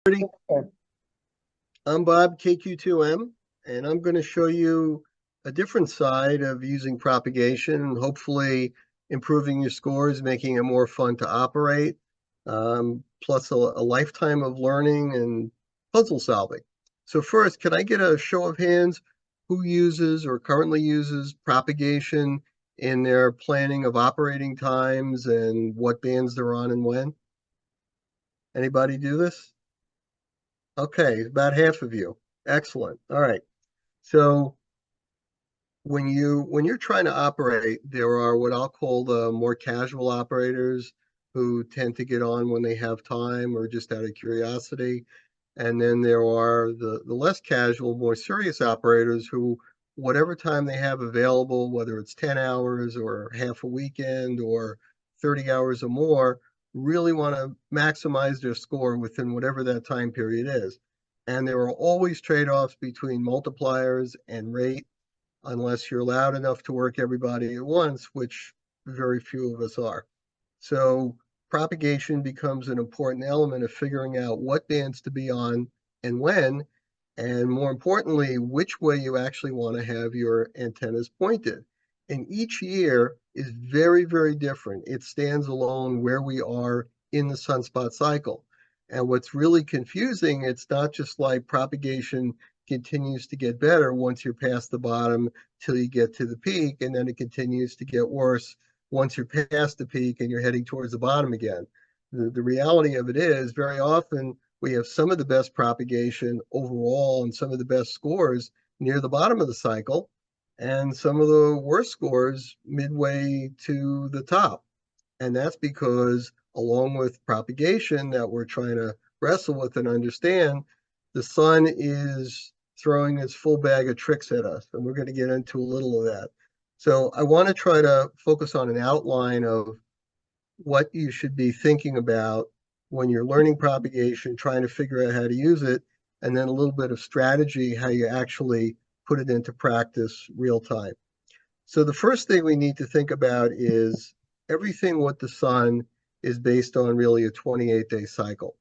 I'm Bob, KQ2M, and I'm going to show you a different side of using propagation and hopefully improving your scores, making it more fun to operate, plus a lifetime of learning and puzzle solving. So first, can I get a show of hands who uses or currently uses propagation in their planning of operating times and what bands they're on and when? Anybody do this? Okay, about half of you. Excellent. All right. So when you're trying to operate, there are what I'll call the more casual operators who tend to get on when they have time or just out of curiosity. And then there are the less casual, more serious operators who, whatever time they have available, whether it's 10 hours or half a weekend or 30 hours or more, really want to maximize their score within whatever that time period is. And there are always trade-offs between multipliers and rate, unless you're loud enough to work everybody at once, which very few of us are. So propagation becomes an important element of figuring out what bands to be on and when, and more importantly, which way you actually want to have your antennas pointed. And each year is very, very different. It stands alone where we are in the sunspot cycle. And what's really confusing, it's not just like propagation continues to get better once you're past the bottom till you get to the peak, and then it continues to get worse once you're past the peak and you're heading towards the bottom again. The reality of it is very often we have some of the best propagation overall and some of the best scores near the bottom of the cycle, and some of the worst scores midway to the top. And that's because, along with propagation that we're trying to wrestle with and understand, the sun is throwing its full bag of tricks at us. And we're going to get into a little of that. So I want to try to focus on an outline of what you should be thinking about when you're learning propagation, trying to figure out how to use it, and then a little bit of strategy, how you actually put it into practice real time. So the first thing we need to think about is everything with the sun is based on really a 28-day cycle.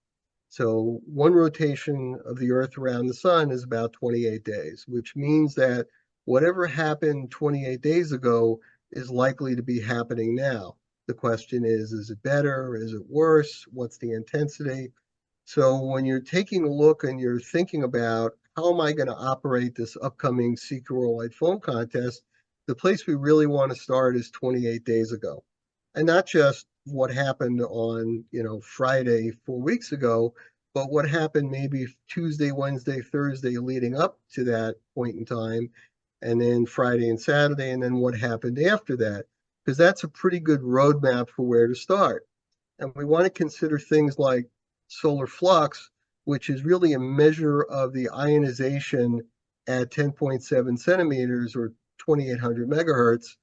So one rotation of the Earth around the sun is about 28 days, which means that whatever happened 28 days ago is likely to be happening now. The question is it better? Is it worse? What's the intensity? So when you're taking a look and you're thinking about how am I going to operate this upcoming Seeker Worldwide phone contest, the place we really want to start is 28 days ago. And not just what happened on, Friday 4 weeks ago, but what happened maybe Tuesday, Wednesday, Thursday leading up to that point in time, and then Friday and Saturday, and then what happened after that, because that's a pretty good roadmap for where to start. And we want to consider things like solar flux, which is really a measure of the ionization at 10.7 centimeters or 2800 megahertz,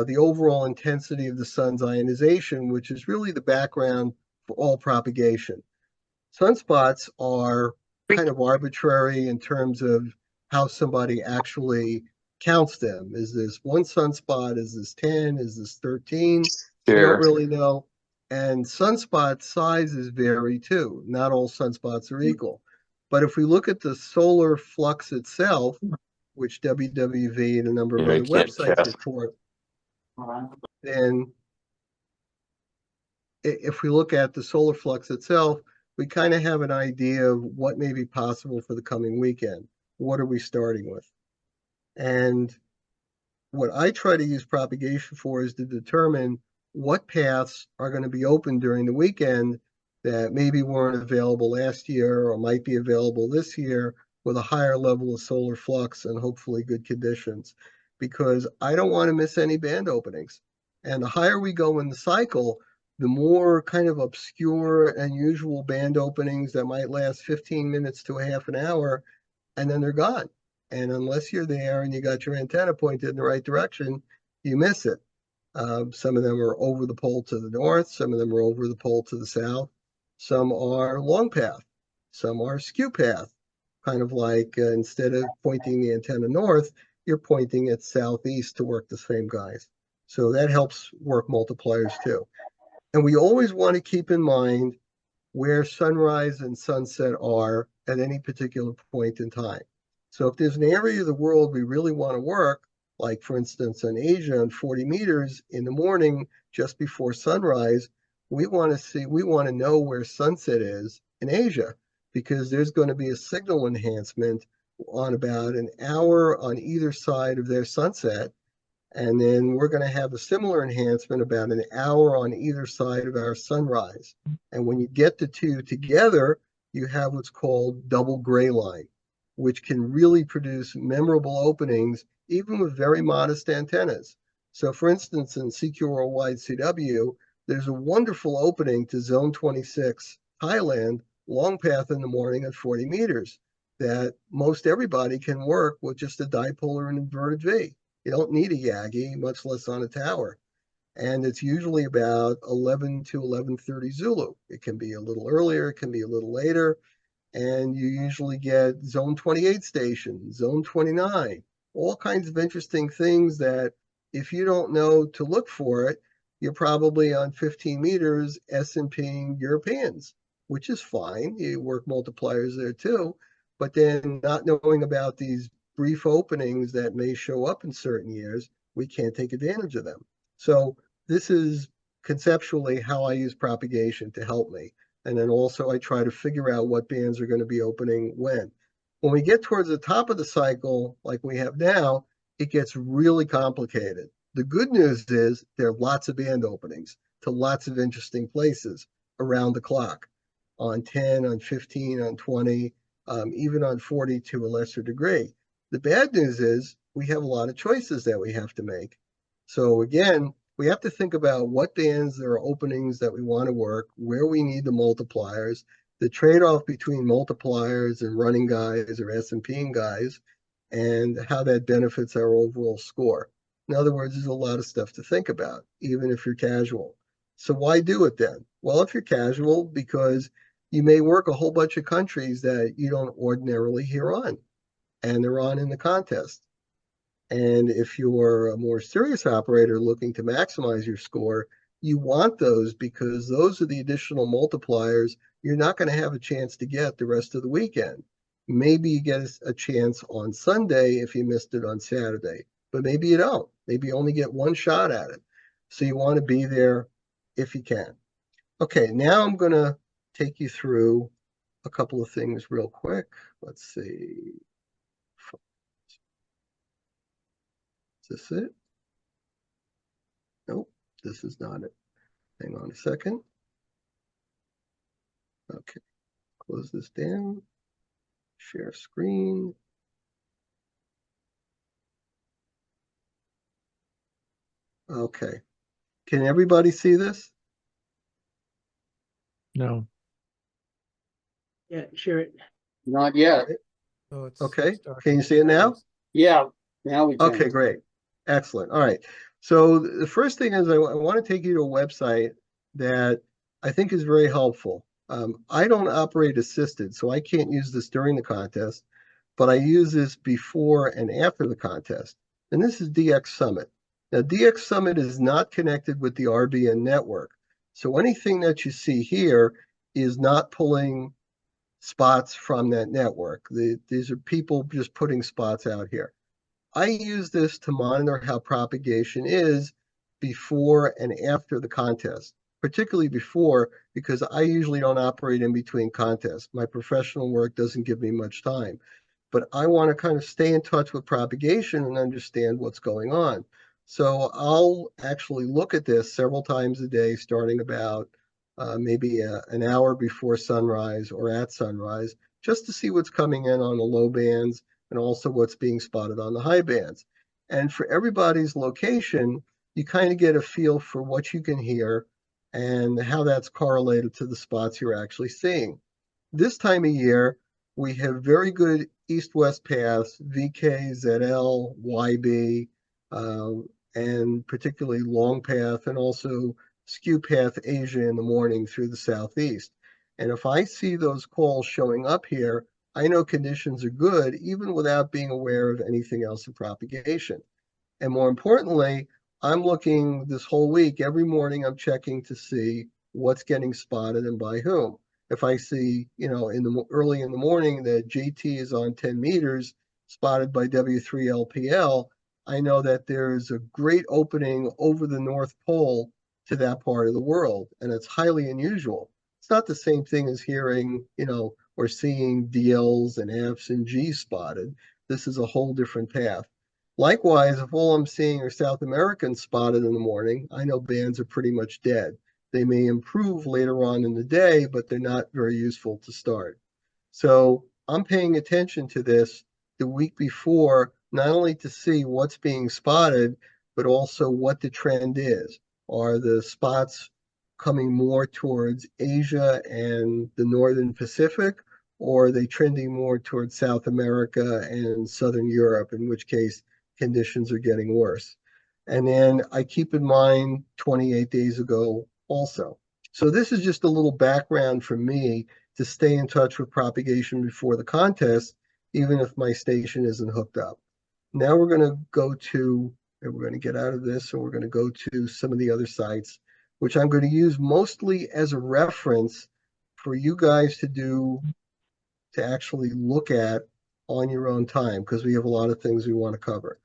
the overall intensity of the sun's ionization, which is really the background for all propagation. Sunspots are kind of arbitrary in terms of how somebody actually counts them. Is this one sunspot? Is this 10? Is this 13? You don't Sure. really know. And sunspot sizes vary too. Not all sunspots are equal. But if we look at the solar flux itself, which WWV and a number of Yeah, I other can't websites cast. report, then if we look at the solar flux itself, we kind of have an idea of what may be possible for the coming weekend. What are we starting with? And what I try to use propagation for is to determine what paths are going to be open during the weekend that maybe weren't available last year or might be available this year with a higher level of solar flux and hopefully good conditions, because I don't want to miss any band openings. And the higher we go in the cycle, the more kind of obscure and unusual band openings that might last 15 minutes to a half an hour, and then they're gone. And unless you're there and you got your antenna pointed in the right direction, you miss it. Some of them are over the pole to the north, some of them are over the pole to the south, some are long path, some are skew path, kind of like instead of pointing the antenna north, you're pointing it southeast to work the same guys. So that helps work multipliers too. And we always want to keep in mind where sunrise and sunset are at any particular point in time. So if there's an area of the world we really want to work, like for instance in Asia on 40 meters in the morning just before sunrise, we want to know where sunset is in Asia because there's going to be a signal enhancement on about an hour on either side of their sunset. And then we're going to have a similar enhancement about an hour on either side of our sunrise. And when you get the two together, you have what's called double gray line, which can really produce memorable openings, even with very modest antennas. So for instance, in CQ Worldwide CW, there's a wonderful opening to Zone 26, Thailand, long path in the morning at 40 meters that most everybody can work with just a dipolar and inverted V. You don't need a Yagi, much less on a tower. And it's usually about 11 to 11:30 Zulu. It can be a little earlier, it can be a little later. And you usually get Zone 28 station, Zone 29, all kinds of interesting things that if you don't know to look for it, you're probably on 15 meters S&P Europeans, which is fine. You work multipliers there too. But then not knowing about these brief openings that may show up in certain years, we can't take advantage of them. So this is conceptually how I use propagation to help me. And then also I try to figure out what bands are going to be opening when. When we get towards the top of the cycle, like we have now, it gets really complicated. The good news is there are lots of band openings to lots of interesting places around the clock on 10, on 15, on 20, even on 40 to a lesser degree. The bad news is we have a lot of choices that we have to make. So again, we have to think about what bands there are openings that we want to work, where we need the multipliers, the trade-off between multipliers and running guys or S&P guys, and how that benefits our overall score. In other words, there's a lot of stuff to think about, even if you're casual. So why do it then? Well, if you're casual, because you may work a whole bunch of countries that you don't ordinarily hear on, and they're on in the contest. And if you're a more serious operator looking to maximize your score, you want those because those are the additional multipliers you're not going to have a chance to get the rest of the weekend. Maybe you get a chance on Sunday if you missed it on Saturday, but maybe you don't. Maybe you only get one shot at it. So you want to be there if you can. Okay, now I'm going to take you through a couple of things real quick. Let's see. Is this it? Nope, this is not it. Hang on a second. Okay, close this down. Share screen. Okay. Can everybody see this? No. Yeah, share it. Not yet. Oh, it's Okay. dark. Can you see it now? Yeah, now we can. Okay, great. Excellent. All right. So the first thing is I want to take you to a website that I think is very helpful. I don't operate assisted, so I can't use this during the contest, but I use this before and after the contest. And this is DX Summit. Now, DX Summit is not connected with the RBN network. So anything that you see here is not pulling spots from that network. These are people just putting spots out here. I use this to monitor how propagation is before and after the contest, particularly before, because I usually don't operate in between contests. My professional work doesn't give me much time, but I want to kind of stay in touch with propagation and understand what's going on. So I'll actually look at this several times a day, starting about maybe an hour before sunrise or at sunrise, just to see what's coming in on the low bands and also what's being spotted on the high bands. And for everybody's location, you kind of get a feel for what you can hear and how that's correlated to the spots you're actually seeing. This time of year, we have very good east-west paths, VK, ZL, YB, and particularly long path, and also skew path Asia in the morning through the southeast. And if I see those calls showing up here, I know conditions are good, even without being aware of anything else in propagation. And more importantly, I'm looking this whole week, every morning I'm checking to see what's getting spotted and by whom. if I see, early in the morning that JT is on 10 meters spotted by W3LPL, I know that there's a great opening over the North Pole to that part of the world, and it's highly unusual. It's not the same thing as hearing, or seeing DLs and Fs and Gs spotted. This is a whole different path. Likewise, if all I'm seeing are South Americans spotted in the morning, I know bands are pretty much dead. They may improve later on in the day, but they're not very useful to start. So I'm paying attention to this the week before, not only to see what's being spotted, but also what the trend is. Are the spots coming more towards Asia and the Northern Pacific, or are they trending more towards South America and Southern Europe, in which case conditions are getting worse? And then I keep in mind 28 days ago also. So this is just a little background for me to stay in touch with propagation before the contest, even if my station isn't hooked up. Now we're going to go to, and we're going to get out of this, and we're going to go to some of the other sites, which I'm going to use mostly as a reference for you guys to actually look at on your own time, because we have a lot of things we want to cover.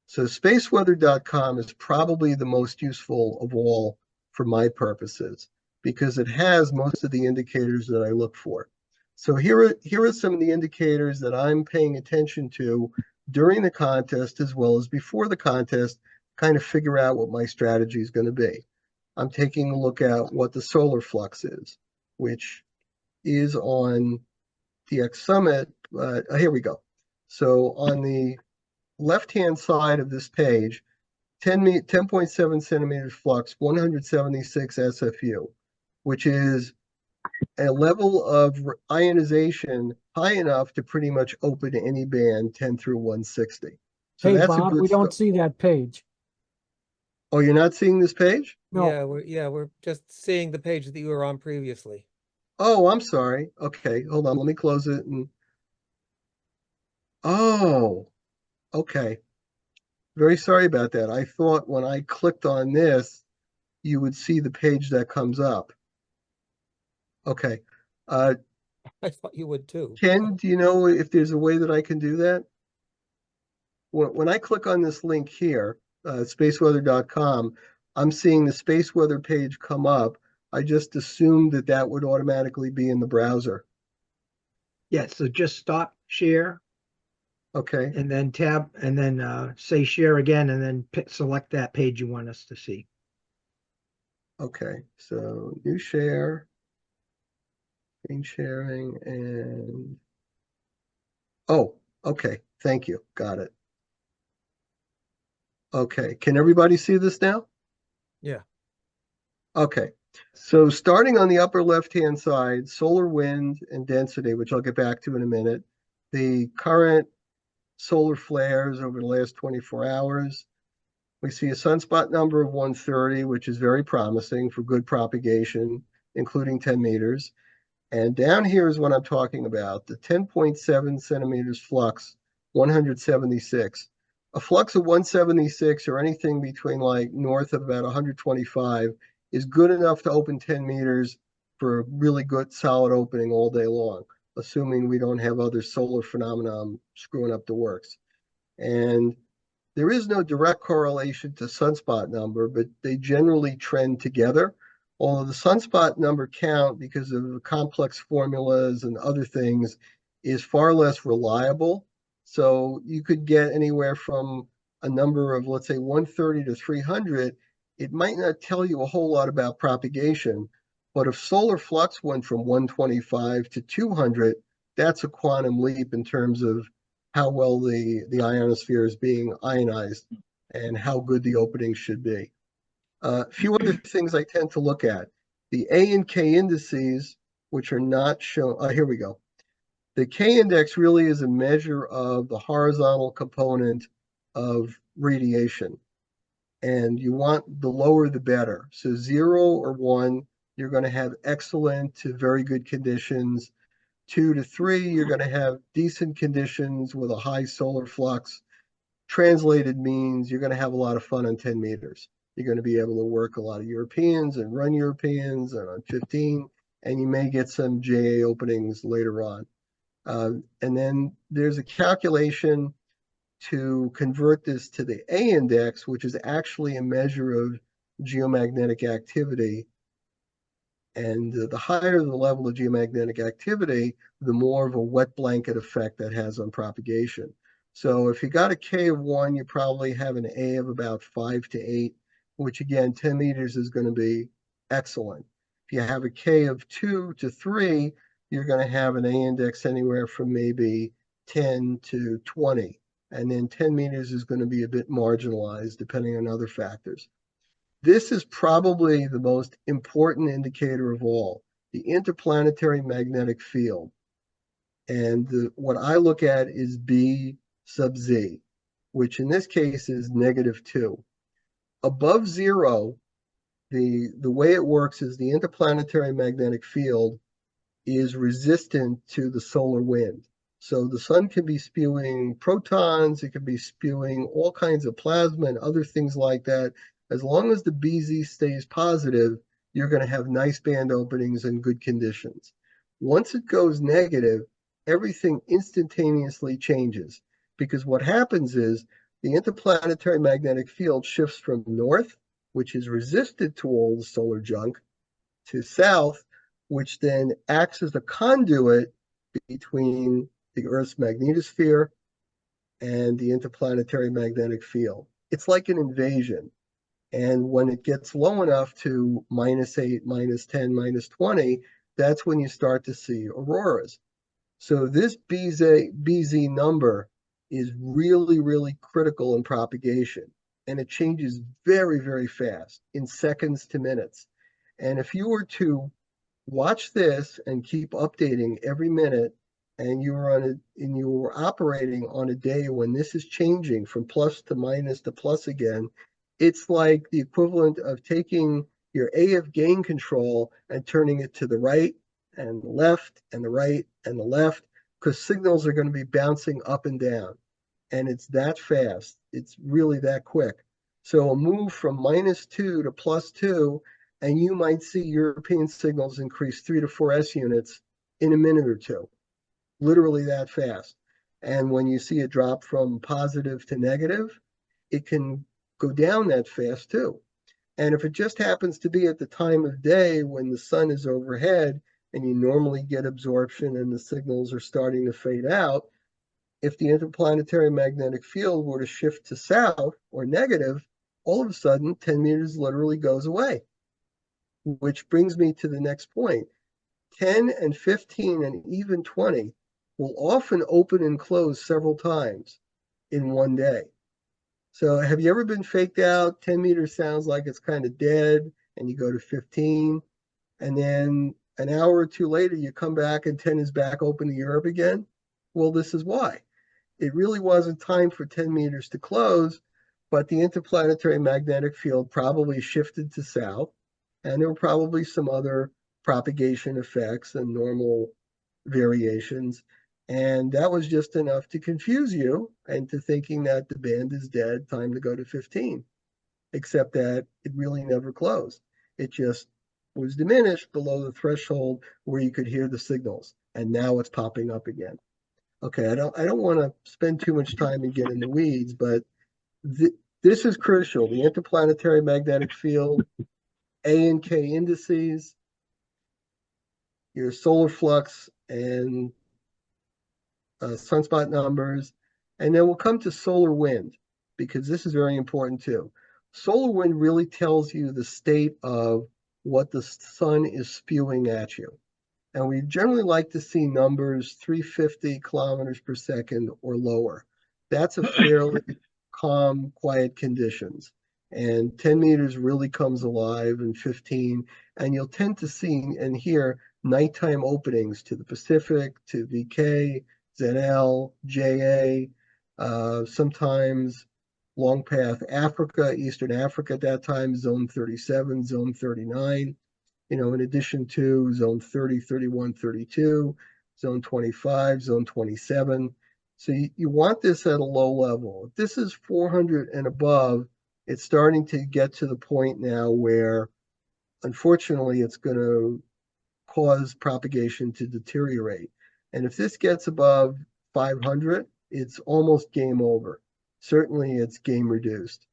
So spaceweather.com is probably the most useful of all for my purposes, because it has most of the indicators that I look for. So here are some of the indicators that I'm paying attention to during the contest as well as before the contest, kind of figure out what my strategy is going to be. I'm taking a look at what the solar flux is, which is on DX Summit. Here we go. So on the left-hand side of this page, 10.7 centimeters flux, 176 SFU, which is a level of ionization high enough to pretty much open any band 10 through 160. So Hey, that's a Bob, good we don't start. see that page. Oh, you're not seeing this page? No. We're just seeing the page that you were on previously. Oh, I'm sorry. Okay, hold on. Let me close it. Oh, okay. Very sorry about that. I thought when I clicked on this, you would see the page that comes up. Okay. I thought you would too. Ken, do you know if there's a way that I can do that? When I click on this link here, spaceweather.com, I'm seeing the space weather page come up. I just assumed that that would automatically be in the browser. Yeah, so just stop share Okay. and then tab and then say share again and then select that page you want us to see. Okay. So new share, screen sharing, and oh, okay. Thank you. Got it. Okay. Can everybody see this now? Yeah. Okay. So starting on the upper left-hand side, solar wind and density, which I'll get back to in a minute, the current solar flares over the last 24 hours. We see a sunspot number of 130, which is very promising for good propagation, including 10 meters. And down here is what I'm talking about, the 10.7 centimeters flux, 176. A flux of 176 or anything between like north of about 125 is good enough to open 10 meters for a really good solid opening all day long, assuming we don't have other solar phenomenon screwing up the works. And there is no direct correlation to sunspot number, but they generally trend together. Although the sunspot number count, because of complex formulas and other things, is far less reliable. So you could get anywhere from a number of, let's say, 130 to 300. It might not tell you a whole lot about propagation, but if solar flux went from 125 to 200, that's a quantum leap in terms of how well the ionosphere is being ionized and how good the openings should be. A few other things I tend to look at. The A and K indices, which are not shown, here we go. The K index really is a measure of the horizontal component of radiation. And you want the lower the better. So 0 or 1, you're going to have excellent to very good conditions. 2 to 3, you're going to have decent conditions with a high solar flux. Translated means you're going to have a lot of fun on 10 meters. You're going to be able to work a lot of Europeans and run Europeans and on 15 and you may get some JA openings later on. And then there's a calculation to convert this to the A index, which is actually a measure of geomagnetic activity. And the higher the level of geomagnetic activity, the more of a wet blanket effect that has on propagation. So if you got a K of 1, you probably have an A of about 5 to 8, which again, 10 meters is going to be excellent. If you have a K of 2 to 3, you're going to have an A index anywhere from maybe 10 to 20. And then 10 meters is going to be a bit marginalized depending on other factors. This is probably the most important indicator of all, the interplanetary magnetic field. And what I look at is B sub Z, which in this case is -2. Above 0, the way it works is the interplanetary magnetic field is resistant to the solar wind. So the sun can be spewing protons, it can be spewing all kinds of plasma and other things like that. As long as the BZ stays positive, you're going to have nice band openings and good conditions. Once it goes negative, everything instantaneously changes, because what happens is the interplanetary magnetic field shifts from north, which is resistant to all the solar junk, to south, which then acts as a conduit between the Earth's magnetosphere and the interplanetary magnetic field. It's like an invasion. And when it gets low enough to -8, -10, -20, that's when you start to see auroras. So this BZ number is really, really critical in propagation. And it changes very, very fast, in seconds to minutes. And if you were to watch this and keep updating every minute, and you were operating on a day when this is changing from plus to minus to plus again, it's like the equivalent of taking your AF gain control and turning it to the right and the left and the right and the left, because signals are going to be bouncing up and down. And it's that fast. It's really that quick. So a move from -2 to +2, and you might see European signals increase 3 to 4 S units in a minute or two, literally that fast. And when you see it drop from positive to negative, it can go down that fast too. And if it just happens to be at the time of day when the sun is overhead and you normally get absorption and the signals are starting to fade out, if the interplanetary magnetic field were to shift to south or negative, all of a sudden 10 meters literally goes away. Which brings me to the next point. 10 and 15 and even 20 will often open and close several times in one day. So have you ever been faked out? 10 meters sounds like it's kind of dead, and you go to 15, and then an hour or two later, you come back and 10 is back open to Europe again? Well, this is why. It really wasn't time for 10 meters to close, but the interplanetary magnetic field probably shifted to south, and there were probably some other propagation effects and normal variations. And that was just enough to confuse you into thinking that the band is dead, time to go to 15, except that it really never closed. It just was diminished below the threshold where you could hear the signals, and now it's popping up again. Okay, I don't want to spend too much time and get in the weeds, but this is crucial. The interplanetary magnetic field, A and K indices, your solar flux and sunspot numbers, and then we'll come to solar wind, because this is very important too. Solar wind really tells you the state of what the sun is spewing at you. And we generally like to see numbers 350 kilometers per second or lower. That's a fairly calm, quiet conditions. And 10 meters really comes alive, and 15. And you'll tend to see and hear nighttime openings to the Pacific, to VK, ZL, JA, sometimes long path Africa, Eastern Africa at that time, zone 37, zone 39. In addition to zone 30, 31, 32, zone 25, zone 27. So you want this at a low level. If this is 400 and above, it's starting to get to the point now where, unfortunately, it's going to cause propagation to deteriorate. And if this gets above 500, it's almost game over. Certainly it's game reduced.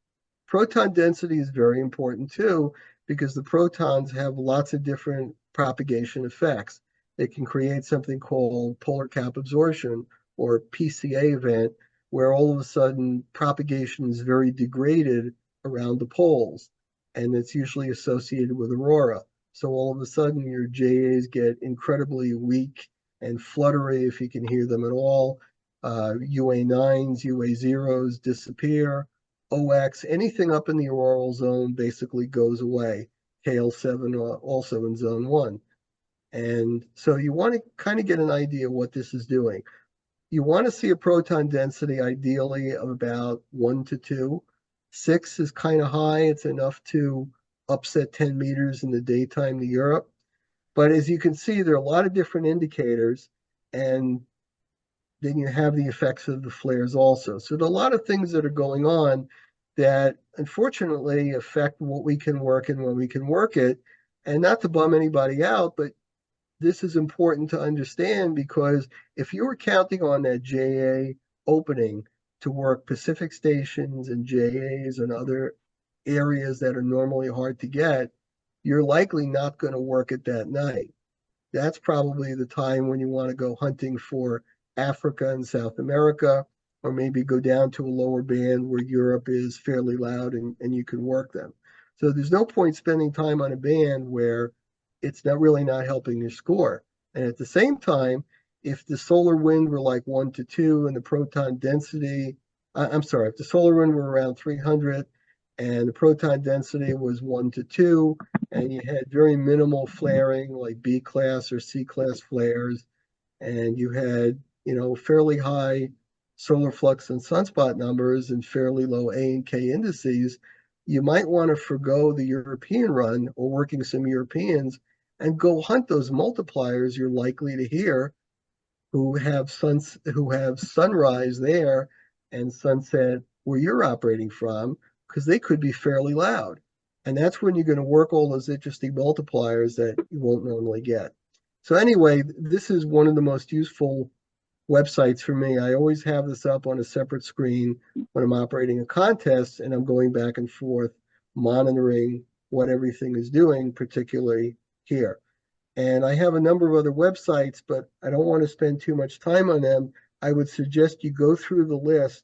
Proton density is very important too, because the protons have lots of different propagation effects. They can create something called polar cap absorption or PCA event, where all of a sudden propagation is very degraded around the poles, and it's usually associated with aurora. So all of a sudden your JAs get incredibly weak and fluttery if you can hear them at all. UA9s, UA0s disappear. OX, anything up in the auroral zone basically goes away. KL7 also in zone 1. And so you want to kind of get an idea what this is doing. You want to see a proton density ideally of about 1 to 2. 6 is kind of high. It's enough to upset 10 meters in the daytime to Europe. But as you can see, there are a lot of different indicators, and then you have the effects of the flares also. So there are a lot of things that are going on that unfortunately affect what we can work and when we can work it. And not to bum anybody out, but this is important to understand, because if you were counting on that JA opening to work Pacific stations and JAs and other areas that are normally hard to get, you're likely not going to work it that night. That's probably the time when you want to go hunting for Africa and South America, or maybe go down to a lower band where Europe is fairly loud and you can work them. So there's no point spending time on a band where it's not helping your score. And at the same time, if the solar wind were like 1 to 2 and the proton density, if the solar wind were around 300 and the proton density was 1 to 2, and you had very minimal flaring like B class or C class flares, and you had, fairly high solar flux and sunspot numbers and fairly low A and K indices, you might want to forego the European run or working some Europeans and go hunt those multipliers you're likely to hear who have sunrise there and sunset where you're operating from, because they could be fairly loud. And that's when you're going to work all those interesting multipliers that you won't normally get. So anyway, this is one of the most useful websites for me. I always have this up on a separate screen when I'm operating a contest and I'm going back and forth monitoring what everything is doing, particularly here. And I have a number of other websites, but I don't want to spend too much time on them. I would suggest you go through the list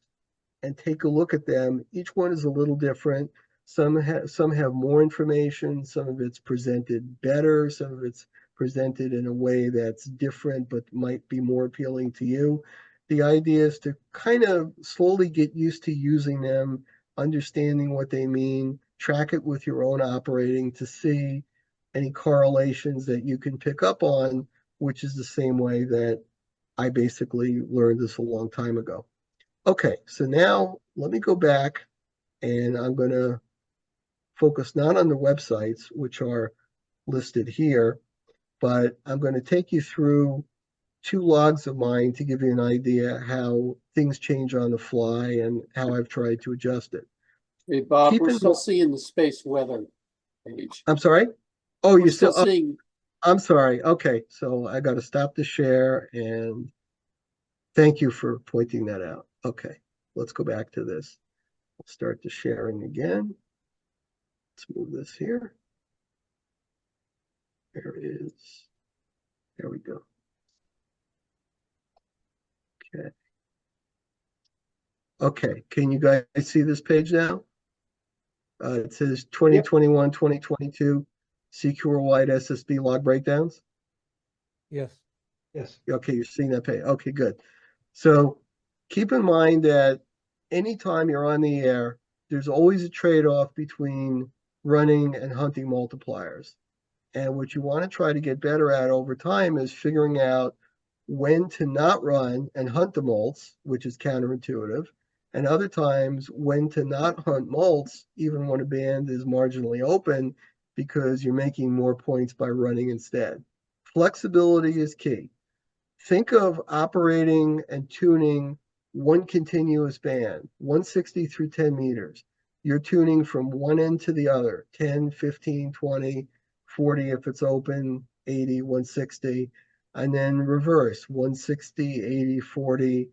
and take a look at them. Each one is a little different. Some have more information, some of it's presented better, some of it's presented in a way that's different but might be more appealing to you. The idea is to kind of slowly get used to using them, understanding what they mean, track it with your own operating to see any correlations that you can pick up on, which is the same way that I basically learned this a long time ago. Okay, so now let me go back and I'm going to focus not on the websites, which are listed here, but I'm going to take you through 2 logs of mine to give you an idea how things change on the fly and how I've tried to adjust it. Hey, Bob, Keep we're in still mind- seeing the space weather page. I'm sorry? Oh, We're you still still, seeing, I'm sorry. Okay, so I got to stop the share, and thank you for pointing that out. Okay, let's go back to this. I'll start the sharing again. Let's move this here. There we go. Okay. Okay, can you guys see this page now? It says 2021, 2022 CQR-wide SSB log breakdowns. Yes. Yes. Okay, you're seeing that page. Okay, good. So keep in mind that anytime you're on the air, there's always a trade-off between running and hunting multipliers. And what you want to try to get better at over time is figuring out when to not run and hunt the mults, which is counterintuitive, and other times when to not hunt mults, even when a band is marginally open, because you're making more points by running instead. Flexibility is key. Think of operating and tuning one continuous band, 160 through 10 meters. You're tuning from one end to the other, 10, 15, 20, 40 if it's open, 80, 160, and then reverse 160, 80, 40.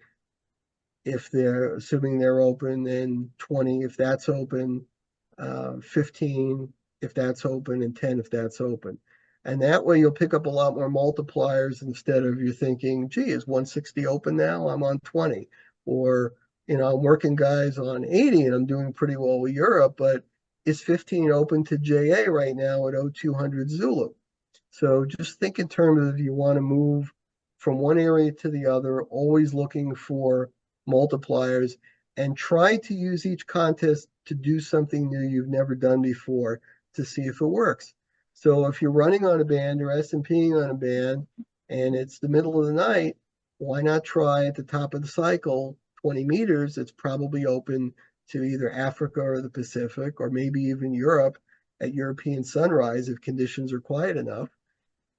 If they're assuming they're open, then 20 if that's open, 15 if that's open, and 10 if that's open. And that way you'll pick up a lot more multipliers instead of you thinking, gee, is 160 open now? I'm on 20. Or, I'm working guys on 80 and I'm doing pretty well with Europe, but is 15 open to JA right now at 0200 Zulu? So just think in terms of you want to move from one area to the other, always looking for multipliers, and try to use each contest to do something new you've never done before to see if it works. So if you're running on a band or S&Ping on a band and it's the middle of the night, why not try at the top of the cycle, 20 meters, it's probably open to either Africa or the Pacific, or maybe even Europe at European sunrise if conditions are quiet enough.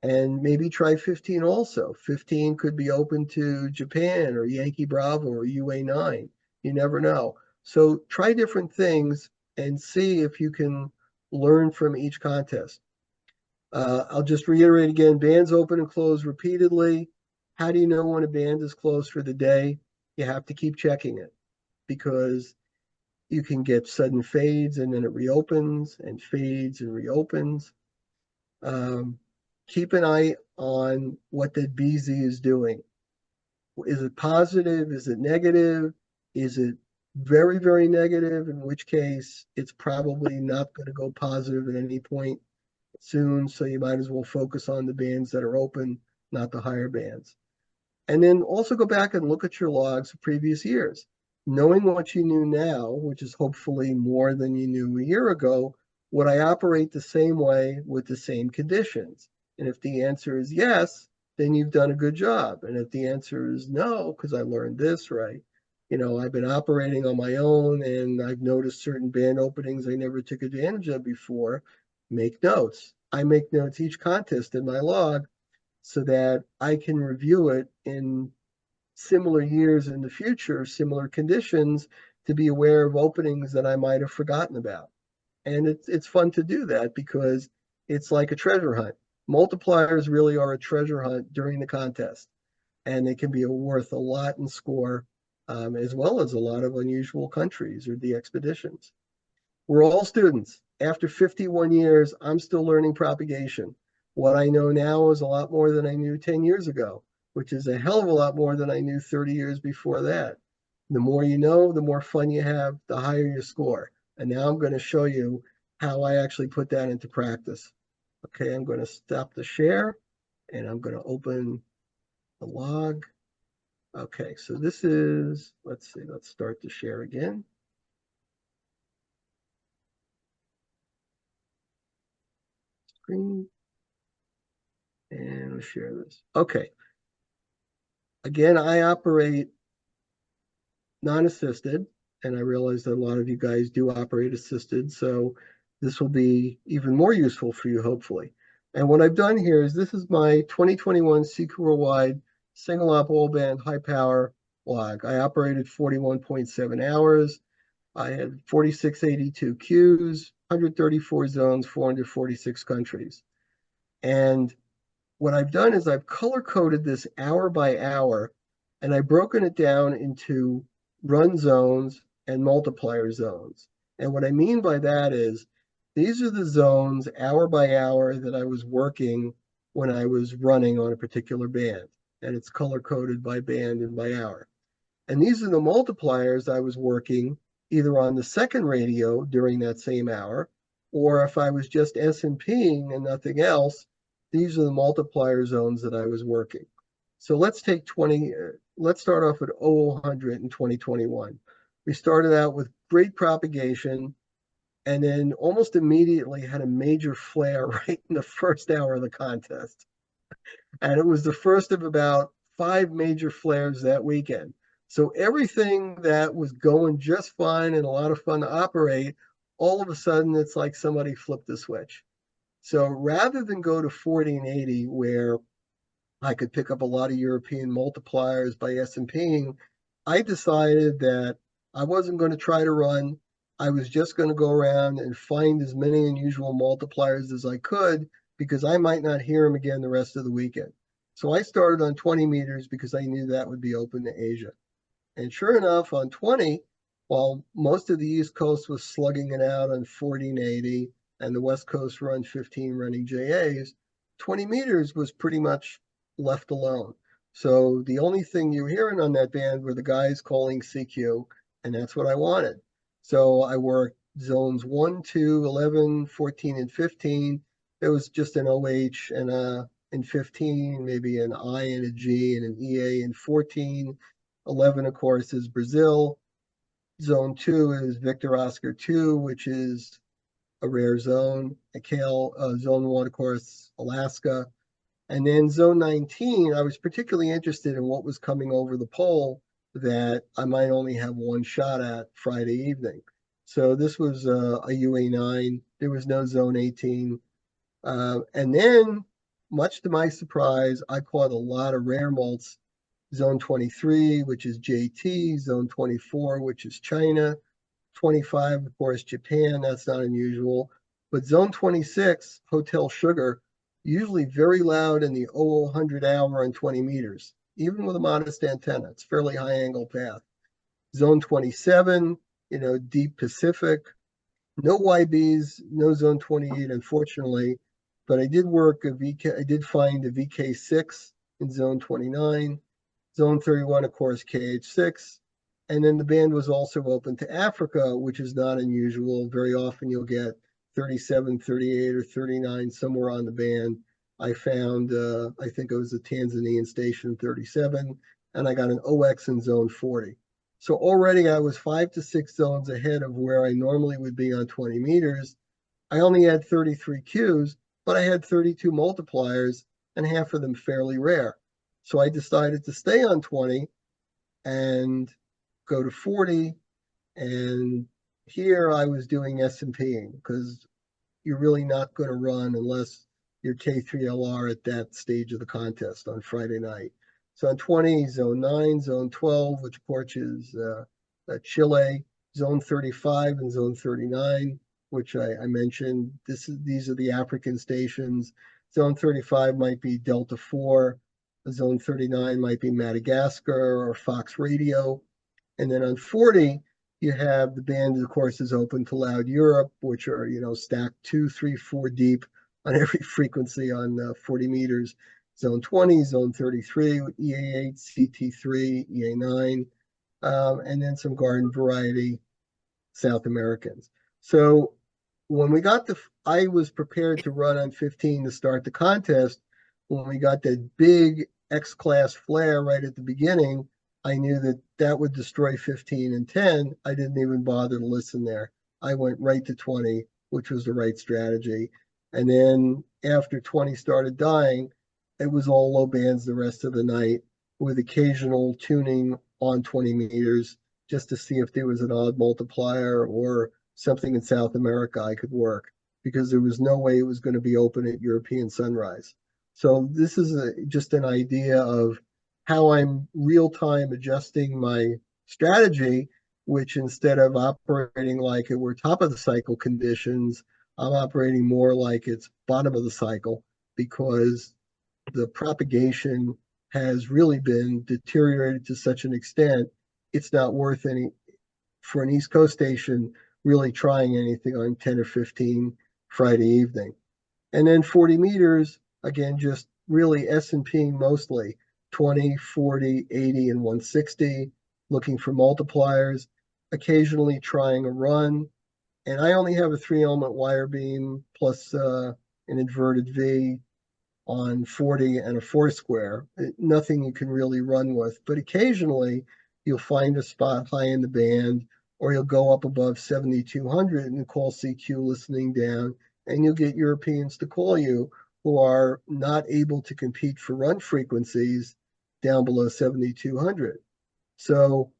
And maybe try 15 also. 15 could be open to Japan or Yankee Bravo or UA9. You never know. So try different things and see if you can learn from each contest. I'll just reiterate again, bands open and close repeatedly. How do you know when a band is closed for the day? You have to keep checking it, because you can get sudden fades and then it reopens and fades and reopens. Keep an eye on what the BZ is doing. Is it positive? Is it negative? Is it very, very negative? In which case, it's probably not going to go positive at any point soon. So you might as well focus on the bands that are open, not the higher bands. And then also go back and look at your logs of previous years. Knowing what you knew now, which is hopefully more than you knew a year ago, would I operate the same way with the same conditions? And if the answer is yes, then you've done a good job. And if the answer is no, because I learned this, right? I've been operating on my own and I've noticed certain band openings I never took advantage of before, make notes. I make notes each contest in my log so that I can review it in similar years in the future, similar conditions, to be aware of openings that I might have forgotten about. And it's fun to do that because it's like a treasure hunt. Multipliers really are a treasure hunt during the contest, and they can be worth a lot in score, as well as a lot of unusual countries or the expeditions. We're all students. After 51 years, I'm still learning propagation. What I know now is a lot more than I knew 10 years ago, which is a hell of a lot more than I knew 30 years before that. The more you know, the more fun you have, the higher your score. And now I'm going to show you how I actually put that into practice. Okay, I'm going to stop the share and I'm going to open the log. Okay, so this is, let's see, let's start the share again. Screen. And we'll share this. Okay. Again, I operate non-assisted, and I realize that a lot of you guys do operate assisted, so this will be even more useful for you, hopefully. And what I've done here is this is my 2021 Seeker Worldwide single op all band high power log. I operated 41.7 hours. I had 4682 queues, 134 zones, 446 countries. And what I've done is I've color coded this hour by hour, and I've broken it down into run zones and multiplier zones. And what I mean by that is these are the zones hour by hour that I was working when I was running on a particular band. And it's color coded by band and by hour. And these are the multipliers I was working either on the second radio during that same hour, or if I was just S&Ping and nothing else, these are the multiplier zones that I was working. So let's take let's start off at 0000 in 2021. We started out with great propagation and then almost immediately had a major flare right in the first hour of the contest. And it was the first of about 5 major flares that weekend. So everything that was going just fine and a lot of fun to operate, all of a sudden it's like somebody flipped the switch. So rather than go to 40 and 80, where I could pick up a lot of European multipliers by S&Ping, I decided that I wasn't going to try to run. I was just going to go around and find as many unusual multipliers as I could because I might not hear him again the rest of the weekend. So I started on 20 meters because I knew that would be open to Asia. And sure enough, on 20, while most of the East Coast was slugging it out on 40 and 80, and the West Coast run 15 running JAs, 20 meters was pretty much left alone. So the only thing you were hearing on that band were the guys calling CQ, and that's what I wanted. So I worked zones 1, 2, 11, 14, and 15. There was just an OH and a in 15, maybe an I and a G and an EA in 14. 11, of course, is Brazil. Zone 2 is Victor Oscar 2, which is a rare zone. Zone 1, of course, Alaska. And then zone 19, I was particularly interested in what was coming over the pole that I might only have one shot at Friday evening. So this was a UA9. There was no zone 18. And then, much to my surprise, I caught a lot of rare mults. Zone 23, which is JT, zone 24, which is China, 25, of course, Japan, that's not unusual. But zone 26, Hotel Sugar, usually very loud in the 0000 hour on 20 meters, even with a modest antenna. It's fairly high angle path. Zone 27, deep Pacific, no YBs, no zone 28, unfortunately, but I did I did find a VK6 in zone 29. Zone 31, of course, KH6. And then the band was also open to Africa, which is not unusual. Very often you'll get 37, 38, or 39 somewhere on the band. I found, I think it was a Tanzanian station 37, and I got an OX in zone 40. So already I was 5 to 6 zones ahead of where I normally would be on 20 meters. I only had 33 Qs, but I had 32 multipliers, and half of them fairly rare. So I decided to stay on 20 and go to 40. And here I was doing S&Ping because you're really not going to run unless you're K3LR at that stage of the contest on Friday night. So on 20, zone 9, zone 12, which of course is Chile, zone 35 and zone 39, which I mentioned. These are the African stations. Zone 35 might be Delta 4. Zone 39 might be Madagascar or Fox Radio. And then on 40, you have the band, of course, is open to Loud Europe, which are, stacked 2, 3, 4 deep on every frequency on 40 meters. Zone 20, zone 33, EA8, CT3, EA9, and then some garden variety South Americans. So when we got I was prepared to run on 15 to start the contest. When we got that big X-class flare right at the beginning, I knew that that would destroy 15 and 10. I didn't even bother to listen there. I went right to 20, which was the right strategy. And then after 20 started dying, it was all low bands the rest of the night with occasional tuning on 20 meters just to see if there was an odd multiplier or something in South America I could work, because there was no way it was going to be open at European sunrise. So this is just an idea of how I'm real time adjusting my strategy, which instead of operating like it were top of the cycle conditions, I'm operating more like it's bottom of the cycle, because the propagation has really been deteriorated to such an extent, it's not worth any for an East Coast station really trying anything on 10 or 15 Friday evening. And then 40 meters, again, just really S&Ping mostly, 20, 40, 80, and 160, looking for multipliers, occasionally trying a run. And I only have a 3-element wire beam plus an inverted V on 40 and a 4-square. Nothing you can really run with, but occasionally you'll find a spot high in the band, or you'll go up above 7,200 and call CQ listening down, and you'll get Europeans to call you who are not able to compete for run frequencies down below 7,200. So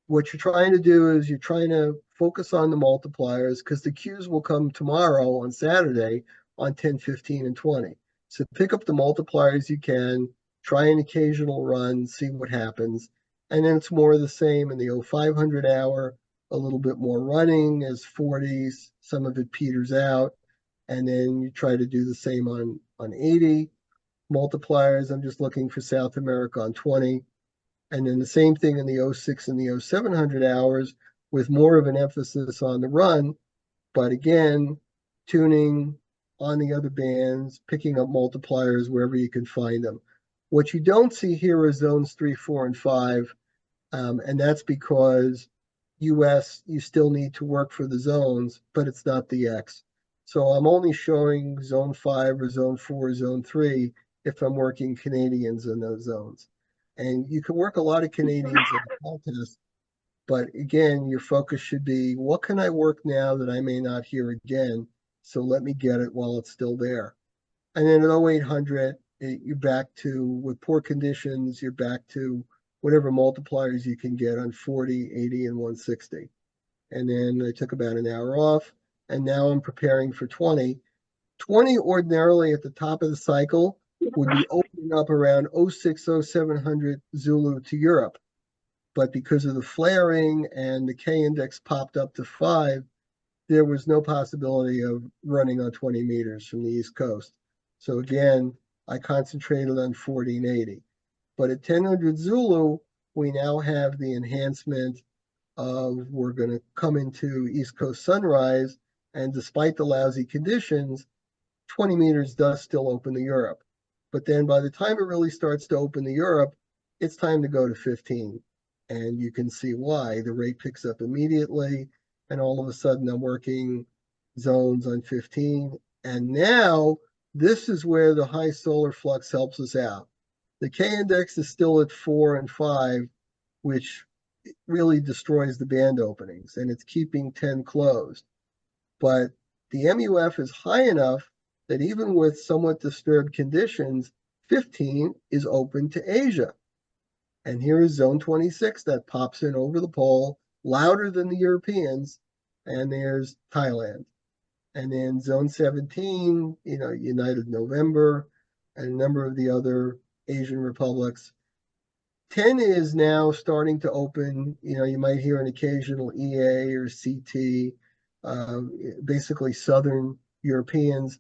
what you're trying to do is you're trying to focus on the multipliers, because the Qs will come tomorrow on Saturday on 10, 15, and 20. So pick up the multipliers you can, try an occasional run, see what happens. And then it's more of the same in the 0500 hour, a little bit more running as 40s, some of it peters out. And then you try to do the same on 80. Multipliers, I'm just looking for South America on 20. And then the same thing in the 06 and the 0700 hours with more of an emphasis on the run. But again, tuning on the other bands, picking up multipliers wherever you can find them. What you don't see here is zones 3, 4, and 5. And that's because US, you still need to work for the zones, but it's not the X. So I'm only showing zone 5 or zone 4 or zone 3 if I'm working Canadians in those zones. And you can work a lot of Canadians in the contest, but again, your focus should be, what can I work now that I may not hear again? So let me get it while it's still there. And then at 0800, you're back to, with poor conditions, you're back to whatever multipliers you can get on 40, 80, and 160. And then I took about an hour off, and now I'm preparing for 20. 20 ordinarily at the top of the cycle would be opening up around 06, 0700 Zulu to Europe. But because of the flaring and the K index popped up to 5, there was no possibility of running on 20 meters from the East Coast. So again, I concentrated on 40 and 80. But at 1000 Zulu, we now have the enhancement of, we're going to come into East Coast sunrise, and despite the lousy conditions, 20 meters does still open to Europe. But then by the time it really starts to open to Europe, it's time to go to 15. And you can see why. The rate picks up immediately, and all of a sudden I'm working zones on 15. And now this is where the high solar flux helps us out. The K index is still at 4 and 5, which really destroys the band openings, and it's keeping 10 closed. But the MUF is high enough that even with somewhat disturbed conditions, 15 is open to Asia. And here is zone 26 that pops in over the pole, louder than the Europeans, and there's Thailand. And then zone 17, United November, and a number of the other Asian republics. 10 is now starting to open, you might hear an occasional EA or CT, basically Southern Europeans,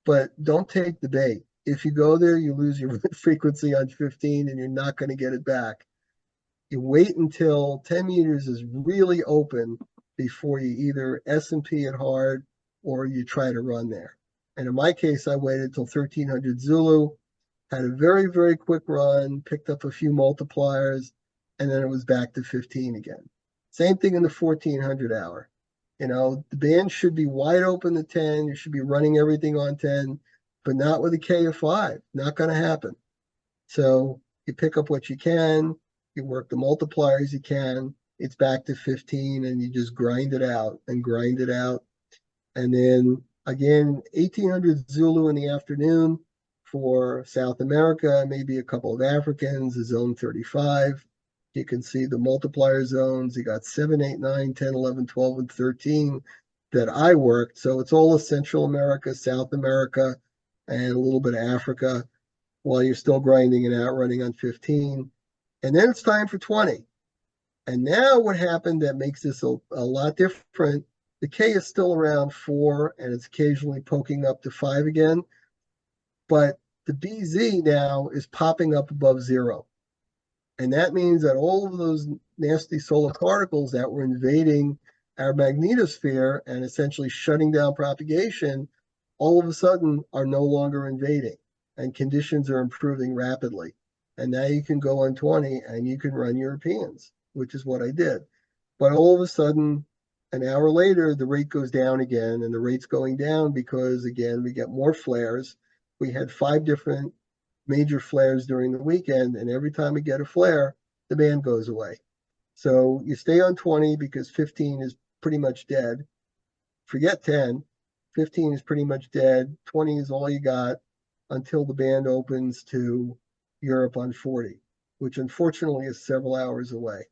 but don't take the bait. If you go there, you lose your frequency on 15 and you're not going to get it back. You wait until 10 meters is really open before you either S&P it hard or you try to run there. And in my case, I waited till 1300 Zulu, had a very, very quick run, picked up a few multipliers, and then it was back to 15 again. Same thing in the 1400 hour. The band should be wide open to 10. You should be running everything on 10, but not with a K of 5. Not going to happen. So you pick up what you can, you work the multipliers you can, it's back to 15, and you just grind it out and grind it out. And then again, 1800 Zulu in the afternoon for South America, maybe a couple of Africans, zone 35. You can see the multiplier zones. You got 7, 8, 9, 10, 11, 12, and 13 that I worked. So it's all of Central America, South America, and a little bit of Africa while you're still grinding it out, running on 15. And then it's time for 20. And now what happened that makes this a lot different, the K is still around 4, and it's occasionally poking up to 5 again. But the BZ now is popping up above 0. And that means that all of those nasty solar particles that were invading our magnetosphere and essentially shutting down propagation, all of a sudden are no longer invading, and conditions are improving rapidly. And now you can go on 20 and you can run Europeans, which is what I did. But all of a sudden, an hour later, the rate goes down again, and the rate's going down because, again, we get more flares. We had 5 different major flares during the weekend, and every time we get a flare, the band goes away. So you stay on 20 because 15 is pretty much dead. Forget 10. 15 is pretty much dead. 20 is all you got until the band opens to Europe on 40, which unfortunately is several hours away.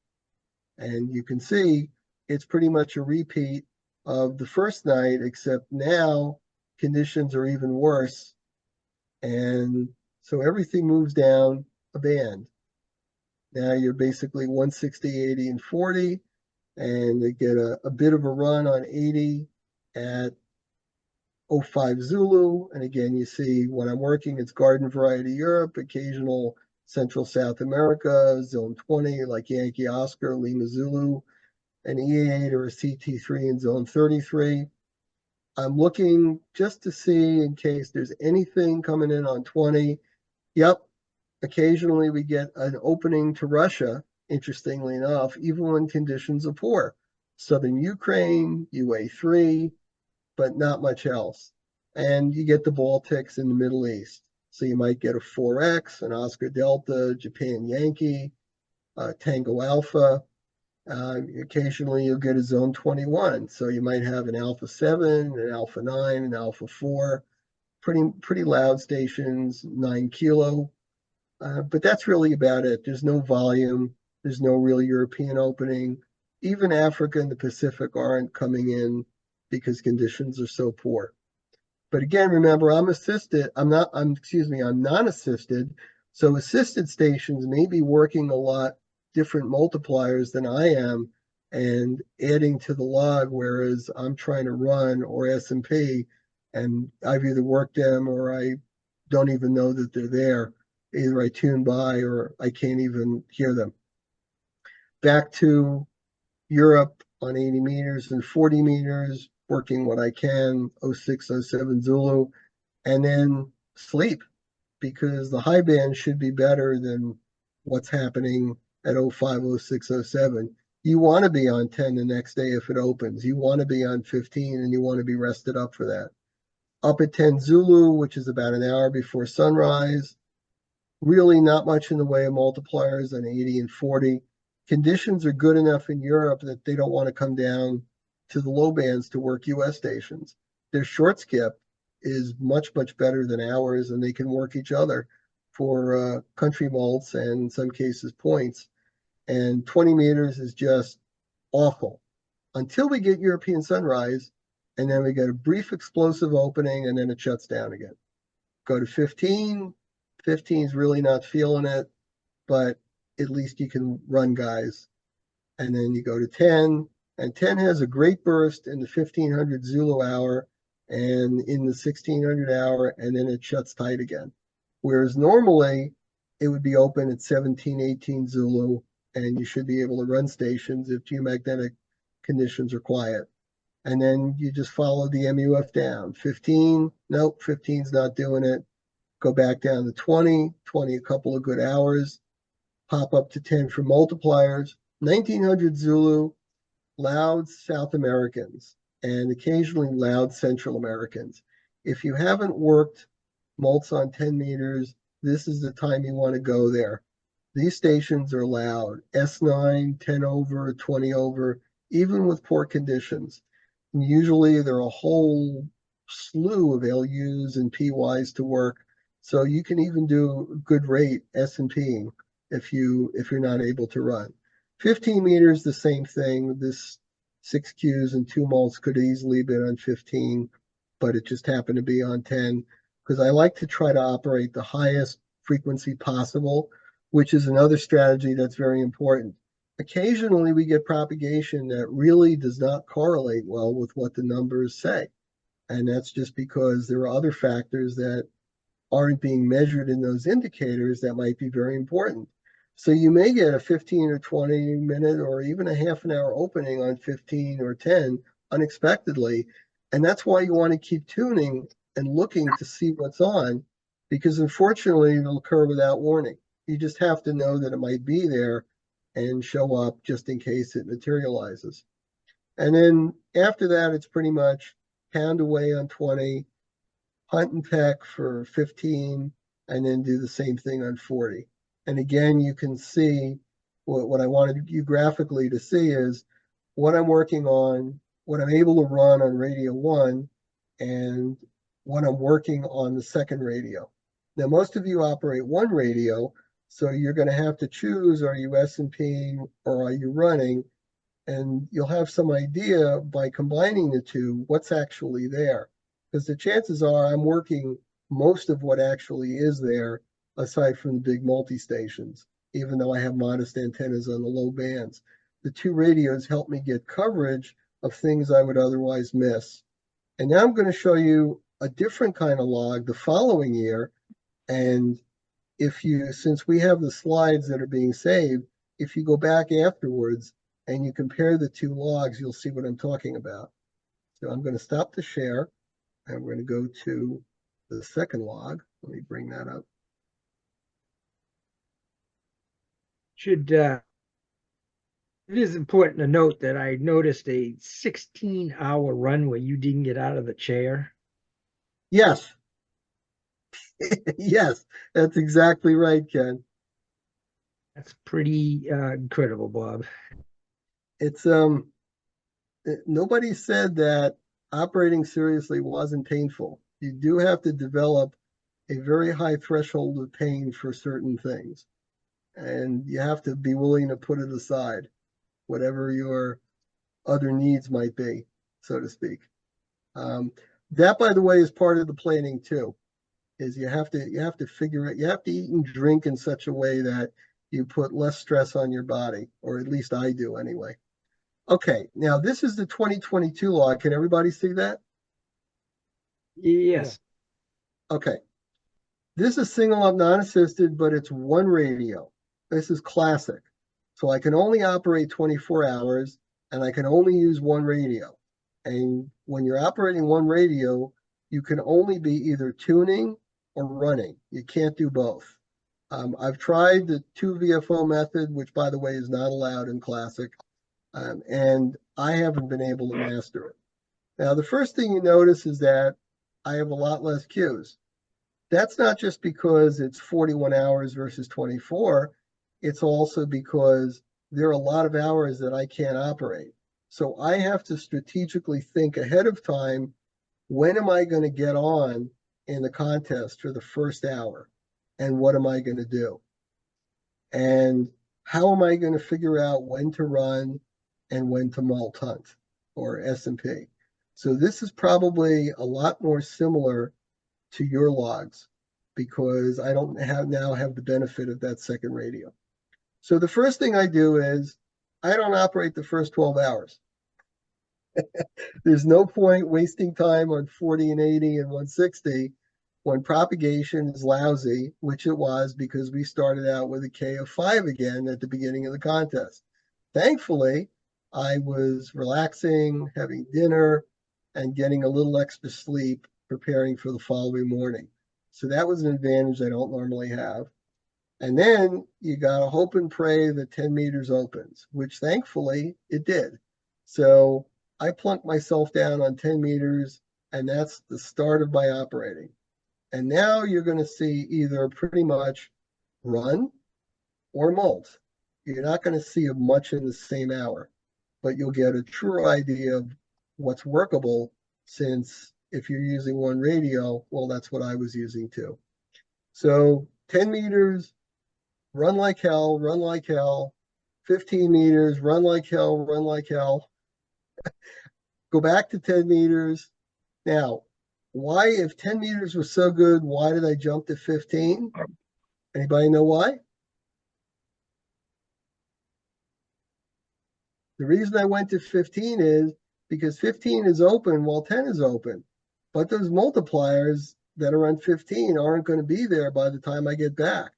And you can see it's pretty much a repeat of the first night, except now conditions are even worse. And so everything moves down a band. Now you're basically 160, 80, and 40, and they get a bit of a run on 80 at 05 Zulu, and again, you see when I'm working, it's garden variety Europe, occasional Central South America, zone 20, like Yankee Oscar, Lima Zulu, an E8 or a CT3 in zone 33. I'm looking just to see in case there's anything coming in on 20. Yep, occasionally we get an opening to Russia, interestingly enough, even when conditions are poor. Southern Ukraine, UA3, but not much else. And you get the Baltics in the Middle East. So you might get a 4X, an Oscar Delta, Japan Yankee, Tango Alpha. Occasionally you'll get a Zone 21. So you might have an Alpha 7, an Alpha 9, an Alpha 4. Pretty loud stations, 9 kilo. But that's really about it. There's no volume. There's no real European opening. Even Africa and the Pacific aren't coming in because conditions are so poor. But again, remember, I'm non-assisted. So assisted stations may be working a lot different multipliers than I am and adding to the log, whereas I'm trying to run or S&P, and I've either worked them or I don't even know that they're there. Either I tune by or I can't even hear them. Back to Europe on 80 meters and 40 meters, working what I can, 06, 07 Zulu, and then sleep, because the high band should be better than what's happening at 05, 06, 07. You want to be on 10 the next day if it opens. You want to be on 15 and you want to be rested up for that. Up at 10 Zulu, which is about an hour before sunrise, really not much in the way of multipliers on 80 and 40. Conditions are good enough in Europe that they don't want to come down to the low bands to work US stations. Their short skip is much, much better than ours, and they can work each other for country mults and in some cases points. And 20 meters is just awful until we get European sunrise, and then we get a brief explosive opening, and then it shuts down again. Go to 15. 15 is really not feeling it, but at least you can run guys. And then you go to 10, and 10 has a great burst in the 1500 Zulu hour and in the 1600 hour, and then it shuts tight again. Whereas normally it would be open at 17, 18 Zulu, and you should be able to run stations if geomagnetic conditions are quiet. And then you just follow the MUF down. 15, nope, 15's not doing it. Go back down to 20, 20 a couple of good hours, pop up to 10 for multipliers. 1900 Zulu, loud South Americans, and occasionally loud Central Americans. If you haven't worked mults on 10 meters, this is the time you want to go there. These stations are loud, S9, 10 over, 20 over, even with poor conditions. And usually there are a whole slew of LUs and PYs to work. So you can even do good rate S&P if you're not able to run. 15 meters, the same thing. This 6 Qs and 2 mults could easily be on 15, but it just happened to be on 10 because I like to try to operate the highest frequency possible, which is another strategy that's very important. Occasionally we get propagation that really does not correlate well with what the numbers say. And that's just because there are other factors that aren't being measured in those indicators that might be very important. So you may get a 15 or 20 minute or even a half an hour opening on 15 or 10 unexpectedly. And that's why you want to keep tuning and looking to see what's on, because unfortunately it'll occur without warning. You just have to know that it might be there and show up just in case it materializes. And then after that, it's pretty much pound away on 20, hunt and peck for 15, and then do the same thing on 40. And again, you can see what I wanted you graphically to see is what I'm working on, what I'm able to run on radio 1, and what I'm working on the second radio. Now, most of you operate one radio, so you're going to have to choose, are you S&P or are you running? And you'll have some idea by combining the two, what's actually there. Because the chances are I'm working most of what actually is there, aside from the big multi-stations, even though I have modest antennas on the low bands. The two radios help me get coverage of things I would otherwise miss. And now I'm going to show you a different kind of log the following year. And since we have the slides that are being saved, if you go back afterwards and you compare the two logs, you'll see what I'm talking about. So I'm going to stop the share. And we're going to go to the second log. Let me bring that up. It is important to note that I noticed a 16-hour run where you didn't get out of the chair. Yes. Yes, that's exactly right, Ken. That's pretty incredible, Bob. It's nobody said that operating seriously wasn't painful. You do have to develop a very high threshold of pain for certain things. And you have to be willing to put it aside, whatever your other needs might be, so to speak. That, by the way, is part of the planning too. Is you have to figure it. You have to eat and drink in such a way that you put less stress on your body, or at least I do anyway. Okay, now this is the 2022 law. Can everybody see that? Yes. Okay. This is single up non-assisted, but it's one radio. This is classic. So I can only operate 24 hours and I can only use one radio. And when you're operating one radio, you can only be either tuning or running. You can't do both. I've tried the 2 VFO method, which by the way is not allowed in classic, and I haven't been able to master it. Now, the first thing you notice is that I have a lot less cues. That's not just because it's 41 hours versus 24. It's also because there are a lot of hours that I can't operate. So I have to strategically think ahead of time, when am I going to get on in the contest for the first hour? And what am I going to do? And how am I going to figure out when to run and when to mult hunt or S&P? So this is probably a lot more similar to your logs because I don't now have the benefit of that second radio. So the first thing I do is I don't operate the first 12 hours. There's no point wasting time on 40 and 80 and 160 when propagation is lousy, which it was because we started out with a K of 5 again at the beginning of the contest. Thankfully, I was relaxing, having dinner, and getting a little extra sleep preparing for the following morning. So that was an advantage I don't normally have. And then you got to hope and pray that 10 meters opens, which thankfully it did. So I plunked myself down on 10 meters, and that's the start of my operating. And now you're going to see either pretty much run or mult. You're not going to see much in the same hour, but you'll get a truer idea of what's workable, since if you're using one radio, well, that's what I was using too. So 10 meters, run like hell, run like hell. 15 meters, run like hell, run like hell. Go back to 10 meters. Now, why, if 10 meters was so good, why did I jump to 15? Anybody know why? The reason I went to 15 is because 15 is open while 10 is open. But those multipliers that are on 15 aren't going to be there by the time I get back.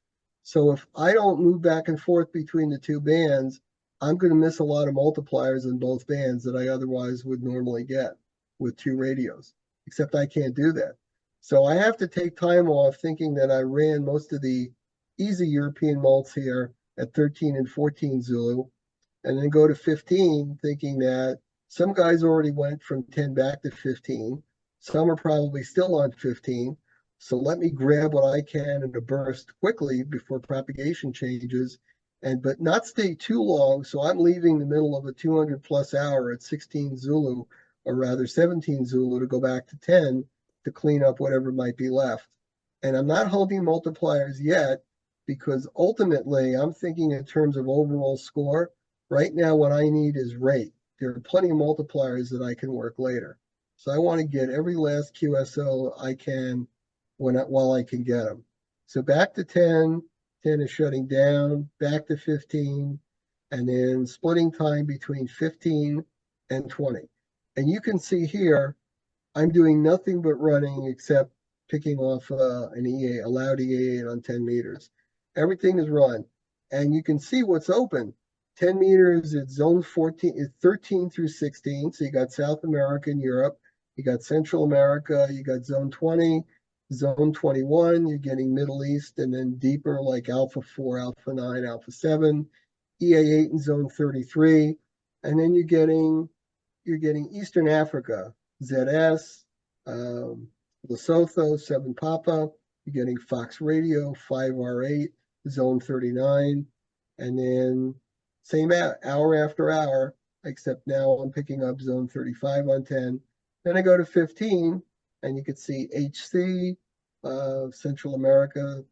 So if I don't move back and forth between the two bands, I'm going to miss a lot of multipliers in both bands that I otherwise would normally get with two radios, except I can't do that. So I have to take time off thinking that I ran most of the easy European mults here at 13 and 14 Zulu, and then go to 15 thinking that some guys already went from 10 back to 15. Some are probably still on 15. So let me grab what I can in a burst quickly before propagation changes, but not stay too long. So I'm leaving the middle of a 200 plus hour at 16 Zulu, or rather 17 Zulu, to go back to 10 to clean up whatever might be left. And I'm not holding multipliers yet because ultimately I'm thinking in terms of overall score. Right now, what I need is rate. There are plenty of multipliers that I can work later. So I want to get every last QSO I can while I can get them. So back to 10, 10 is shutting down, back to 15, and then splitting time between 15 and 20. And you can see here, I'm doing nothing but running except picking off an EA, allowed EA8 on 10 meters. Everything is run. And you can see what's open. 10 meters, it's zone 14, it's 13 through 16. So you got South America and Europe. You got Central America. You got zone 20, zone 21. You're getting Middle East and then deeper like Alpha 4, Alpha 9, Alpha 7, EA8 in zone 33. And then you're getting Eastern Africa, ZS, Lesotho, 7 Papa. You're getting Fox Radio, 5R8, Zone 39. And then same hour after hour, except now I'm picking up Zone 35 on 10. Then I go to 15, and you can see HC, Central America,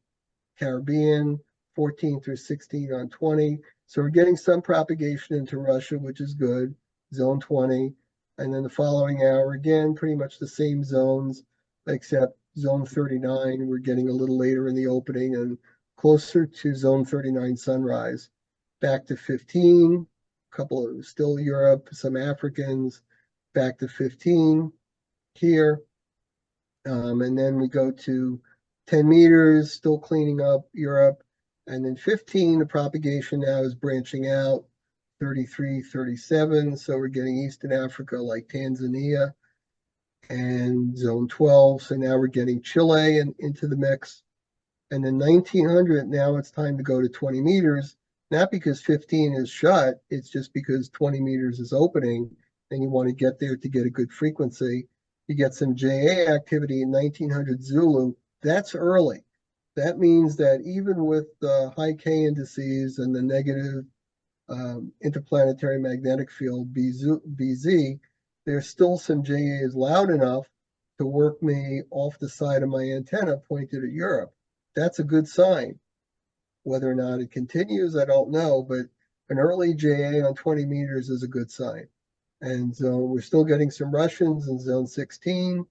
Caribbean, 14 through 16 on 20. So we're getting some propagation into Russia, which is good, zone 20. And then the following hour, again, pretty much the same zones, except zone 39, we're getting a little later in the opening and closer to zone 39 sunrise. Back to 15, a couple of still Europe, some Africans, back to 15 here. And then we go to 10 meters, still cleaning up Europe. And then 15, the propagation now is branching out, 33, 37. So we're getting Eastern Africa like Tanzania and zone 12. So now we're getting Chile into the mix. And then 1900, now it's time to go to 20 meters, not because 15 is shut, it's just because 20 meters is opening and you want to get there to get a good frequency. You get some JA activity in 1900 Zulu. That's early. That means that even with the high K indices and the negative interplanetary magnetic field BZ, there's still some JAs loud enough to work me off the side of my antenna pointed at Europe. That's a good sign. Whether or not it continues, I don't know, but an early JA on 20 meters is a good sign. And so we're still getting some Russians in zone 16.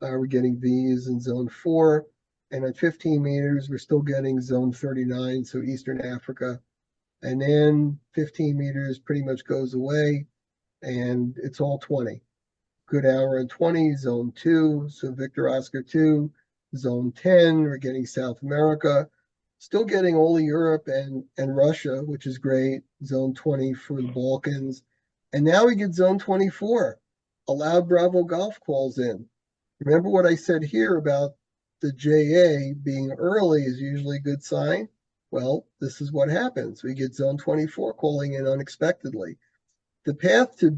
We're getting V's in zone 4. And at 15 meters, we're still getting zone 39, so Eastern Africa. And then 15 meters pretty much goes away, and it's all 20. Good hour and 20, zone 2, so Victor Oscar 2, zone 10, we're getting South America. Still getting all of Europe and Russia, which is great. Zone 20 for the Balkans. And now we get zone 24. Allowed Bravo Golf calls in. Remember what I said here about the JA being early is usually a good sign? Well, this is what happens. We get zone 24 calling in unexpectedly. The path to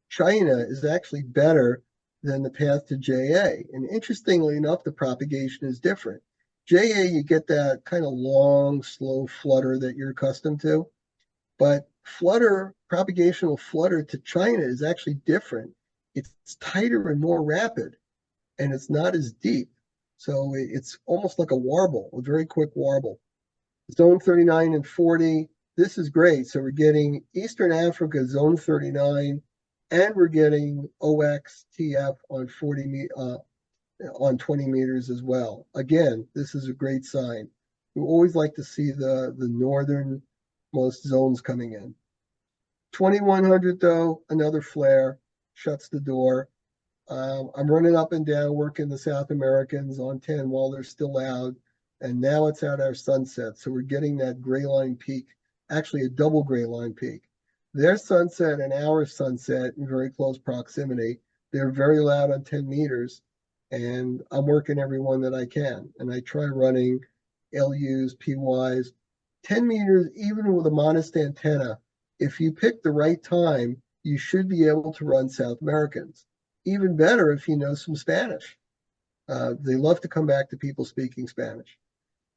China is actually better than the path to JA. And interestingly enough, the propagation is different. JA, you get that kind of long, slow flutter that you're accustomed to. But propagational flutter to China is actually different. It's tighter and more rapid, and it's not as deep. So it's almost like a warble, a very quick warble. Zone 39 and 40, this is great. So we're getting Eastern Africa, zone 39, and we're getting OXTF on 20 meters as well. Again, this is a great sign. We always like to see the northernmost zones coming in. 2100 though, another flare, shuts the door. I'm running up and down, working the South Americans on 10 while they're still out. And now it's at our sunset. So we're getting that gray line peak, actually a double gray line peak. Their sunset and our sunset in very close proximity. They're very loud on 10 meters. And I'm working every one that I can. And I try running LUs, PYs, 10 meters, even with a modest antenna. If you pick the right time, you should be able to run South Americans. Even better if you know some Spanish. They love to come back to people speaking Spanish.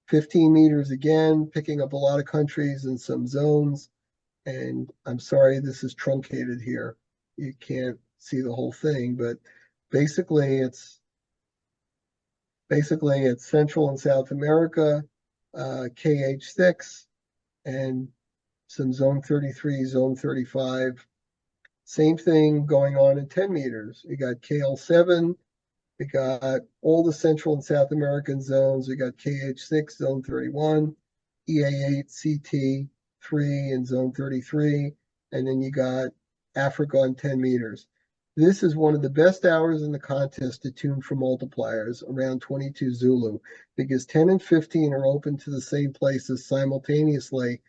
15 meters again, picking up a lot of countries and some zones. And I'm sorry, this is truncated here. You can't see the whole thing, but basically it's Central and South America, KH6, and some zone 33, zone 35. Same thing going on in 10 meters. You got KL7, we got all the Central and South American zones. We got KH6, zone 31, EA8, CT3, and zone 33. And then you got Africa on 10 meters. This is one of the best hours in the contest to tune for multipliers, around 22 Zulu, because 10 and 15 are open to the same places simultaneously,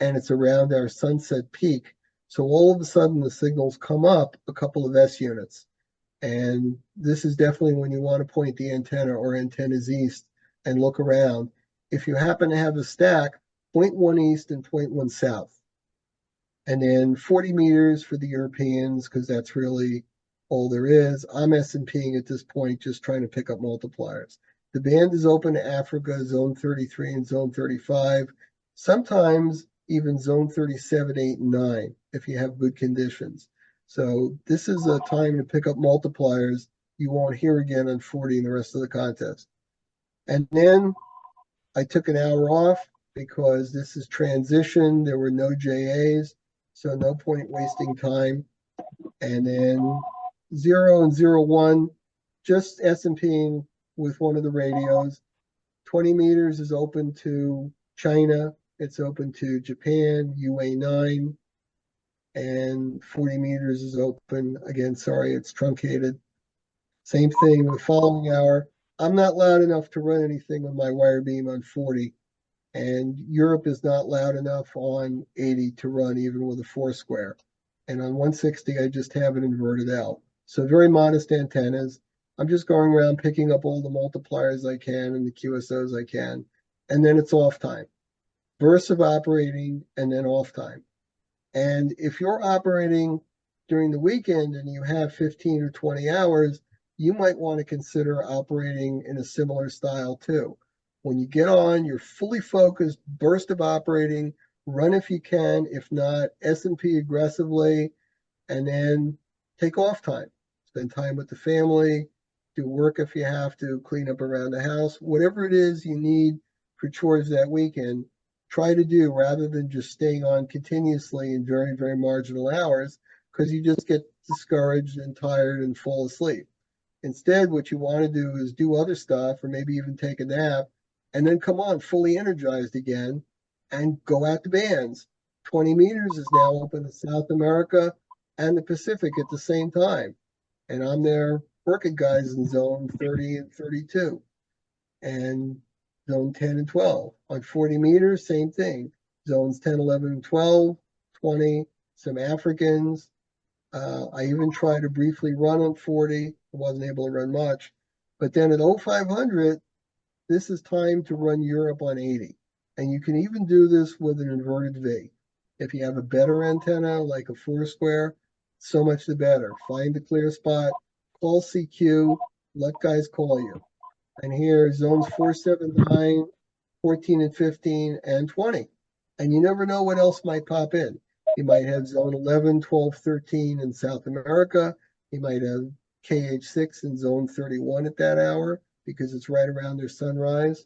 and it's around our sunset peak. So all of a sudden the signals come up a couple of S units. And this is definitely when you want to point the antenna or antennas east and look around. If you happen to have a stack, point one east and point one south. And then 40 meters for the Europeans, because that's really all there is. I'm S&Ping at this point, just trying to pick up multipliers. The band is open to Africa, zone 33 and zone 35, sometimes even zone 37, 8, and 9, if you have good conditions. So this is a time to pick up multipliers you won't hear again on 40 in the rest of the contest. And then I took an hour off because this is transition. There were no JAs, so no point wasting time. And then 0 and 01, just S&Ping with one of the radios. 20 meters is open to China. It's open to Japan, UA9, and 40 meters is open. Again, sorry, it's truncated. Same thing the following hour. I'm not loud enough to run anything with my wire beam on 40. And Europe is not loud enough on 80 to run even with a 4-square. And on 160, I just have it inverted out. So very modest antennas. I'm just going around picking up all the multipliers I can and the QSOs I can. And then it's off time. Bursts of operating and then off time. And if you're operating during the weekend and you have 15 or 20 hours, you might want to consider operating in a similar style too. When you get on, you're fully focused, burst of operating, run if you can, if not, S&P aggressively, and then take off time. Spend time with the family, do work if you have to, clean up around the house, whatever it is you need for chores that weekend, try to do rather than just staying on continuously in very, very marginal hours, because you just get discouraged and tired and fall asleep. Instead, what you want to do is do other stuff or maybe even take a nap and then come on fully energized again and go at the bands. 20 meters is now open to South America and the Pacific at the same time. And I'm there working guys in zone 30 and 32 and zone 10 and 12. On 40 meters, same thing. Zones 10, 11, and 12, 20, some Africans. I even tried to briefly run on 40. I wasn't able to run much. But then at 0500, this is time to run Europe on 80. And you can even do this with an inverted V. If you have a better antenna, like a 4-square, so much the better. Find a clear spot, call CQ, let guys call you. And here, zones 4, 7, 9, 14 and 15, and 20. And you never know what else might pop in. You might have zone 11, 12, 13 in South America. You might have KH6 in zone 31 at that hour because it's right around their sunrise.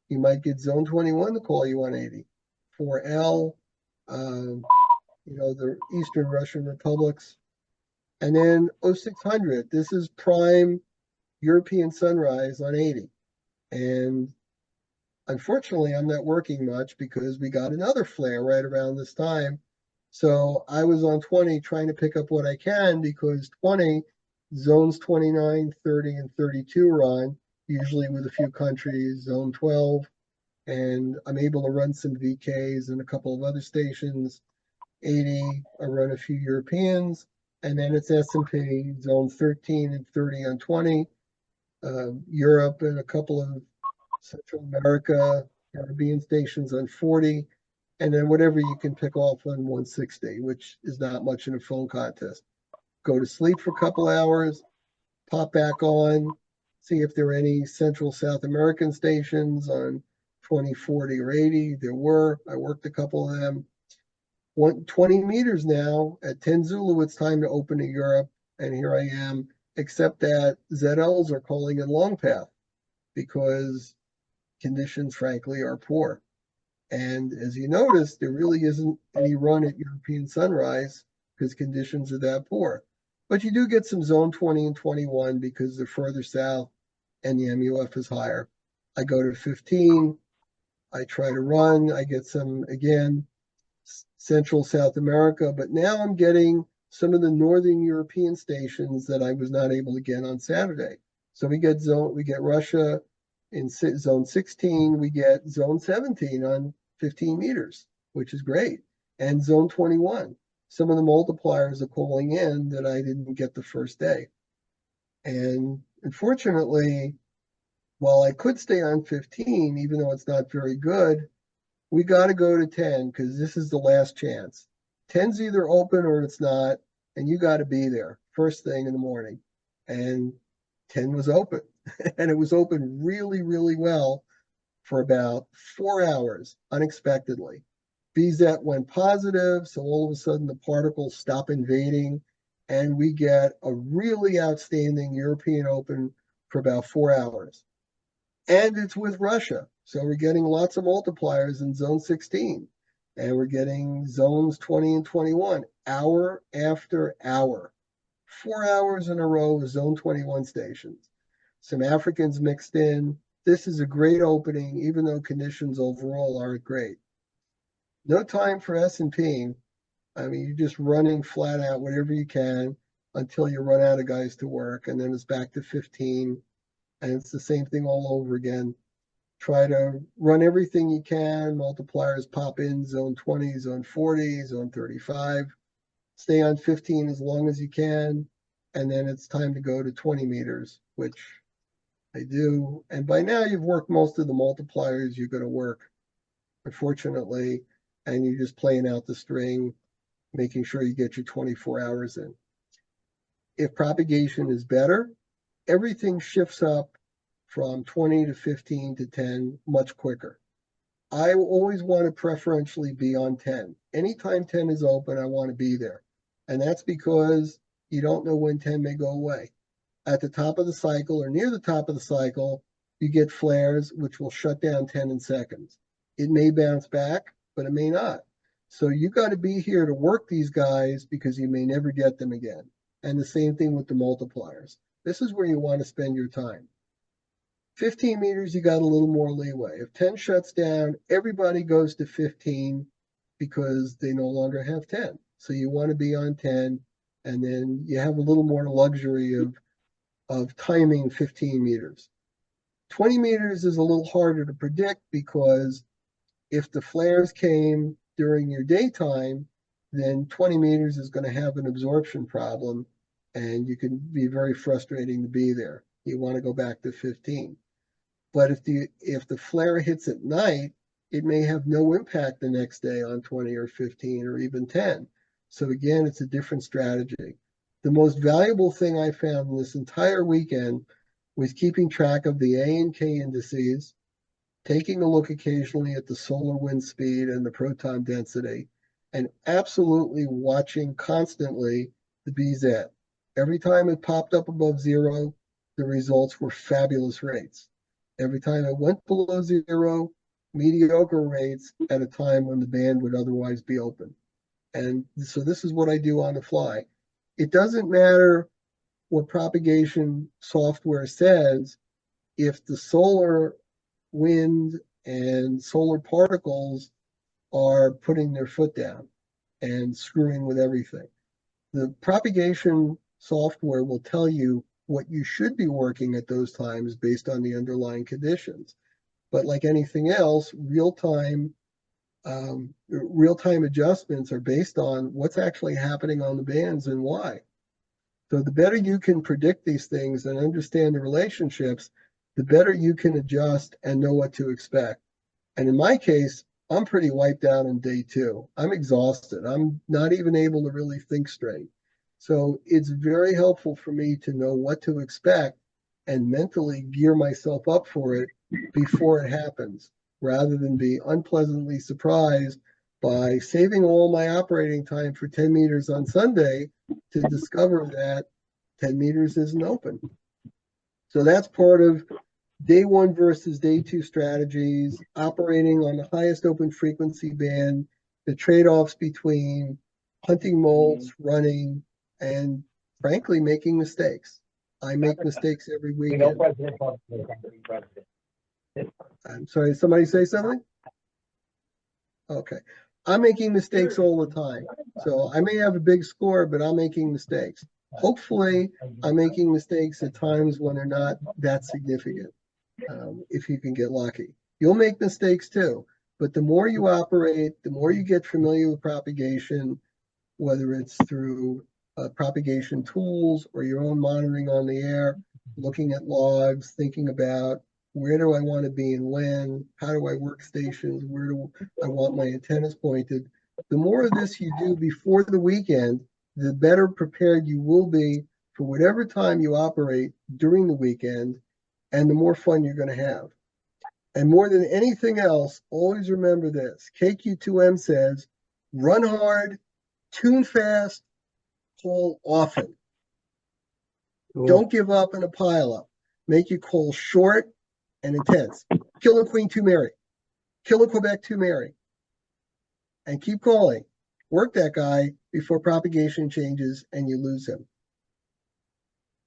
You might get zone 21 to call you on 80. 4L, the Eastern Russian republics. And then 0600, this is prime European sunrise on 80. And unfortunately, I'm not working much because we got another flare right around this time. So I was on 20 trying to pick up what I can because 20, zones 29, 30, and 32 are on, usually with a few countries, zone 12. And I'm able to run some VKs and a couple of other stations. 80, I run a few Europeans. And then it's S&P, zone 13 and 30 on 20. Europe and a couple of Central America, Caribbean stations on 40, and then whatever you can pick off on 160, which is not much in a phone contest. Go to sleep for a couple hours, pop back on, see if there are any Central South American stations on 20, 40, or 80. There were. I worked a couple of them. 20 meters now at 10 Zulu, it's time to open to Europe, and here I am, except that ZLs are calling in long path because conditions, frankly, are poor. And as you notice, there really isn't any run at European sunrise because conditions are that poor. But you do get some zone 20 and 21 because they're further south and the MUF is higher. I go to 15. I try to run. I get some, again, Central South America. But now I'm getting some of the Northern European stations that I was not able to get on Saturday. So we get Russia in zone 16, we get zone 17 on 15 meters, which is great, and zone 21. Some of the multipliers are calling in that I didn't get the first day. And unfortunately, while I could stay on 15, even though it's not very good, we got to go to 10 because this is the last chance. 10's either open or it's not, and you got to be there first thing in the morning. And 10 was open, and it was open really, really well for about 4 hours unexpectedly. BZ went positive, so all of a sudden the particles stop invading, and we get a really outstanding European Open for about 4 hours. And it's with Russia. So we're getting lots of multipliers in zone 16. And we're getting zones 20 and 21, hour after hour. 4 hours in a row with zone 21 stations. Some Africans mixed in. This is a great opening, even though conditions overall aren't great. No time for S&P. I mean, you're just running flat out whatever you can until you run out of guys to work. And then it's back to 15. And it's the same thing all over again. Try to run everything you can. Multipliers pop in zone 20, zone 40, zone 35. Stay on 15 as long as you can. And then it's time to go to 20 meters, which I do. And by now you've worked most of the multipliers you're going to work, unfortunately. And you're just playing out the string, making sure you get your 24 hours in. If propagation is better, everything shifts up from 20 to 15 to 10 much quicker. I always want to preferentially be on 10. Anytime 10 is open, I want to be there. And that's because you don't know when 10 may go away. At the top of the cycle or near the top of the cycle, you get flares, which will shut down 10 in seconds. It may bounce back, but it may not. So you got to be here to work these guys because you may never get them again. And the same thing with the multipliers. This is where you want to spend your time. 15 meters, you got a little more leeway. If 10 shuts down, everybody goes to 15 because they no longer have 10. So you want to be on 10, and then you have a little more luxury of timing 15 meters. 20 meters is a little harder to predict because if the flares came during your daytime, then 20 meters is going to have an absorption problem, and you can be very frustrating to be there. You want to go back to 15. But if the flare hits at night, it may have no impact the next day on 20 or 15 or even 10. So again, it's a different strategy. The most valuable thing I found in this entire weekend was keeping track of the A and K indices, taking a look occasionally at the solar wind speed and the proton density, and absolutely watching constantly the BZ. Every time it popped up above zero, the results were fabulous rates. Every time it went below zero, mediocre rates at a time when the band would otherwise be open. And so this is what I do on the fly. It doesn't matter what propagation software says if the solar wind and solar particles are putting their foot down and screwing with everything. The propagation software will tell you what you should be working at those times based on the underlying conditions. But like anything else, real-time adjustments are based on what's actually happening on the bands and why. So the better you can predict these things and understand the relationships, the better you can adjust and know what to expect. And in my case, I'm pretty wiped out on day 2. I'm exhausted. I'm not even able to really think straight. So it's very helpful for me to know what to expect and mentally gear myself up for it before it happens, rather than be unpleasantly surprised by saving all my operating time for 10 meters on Sunday to discover that 10 meters isn't open. So that's part of day 1 versus day 2 strategies, operating on the highest open frequency band, the trade-offs between hunting molts, running, and frankly, making mistakes. I make mistakes every weekend. I'm sorry, somebody say something? Okay. I'm making mistakes all the time. So I may have a big score, but I'm making mistakes. Hopefully, I'm making mistakes at times when they're not that significant. If you can get lucky, you'll make mistakes too. But the more you operate, the more you get familiar with propagation, whether it's through propagation tools or your own monitoring on the air, looking at logs, thinking about where do I want to be and when, how do I work stations, where do I want my antennas pointed. The more of this you do before the weekend, the better prepared you will be for whatever time you operate during the weekend, and the more fun you're going to have. And more than anything else, always remember this. KQ2M says, run hard, tune fast, call often. Cool. Don't give up in a pileup. Make your call short and intense. Killer Queen 2 Mary. Killer Quebec 2 Mary. And keep calling. Work that guy before propagation changes and you lose him.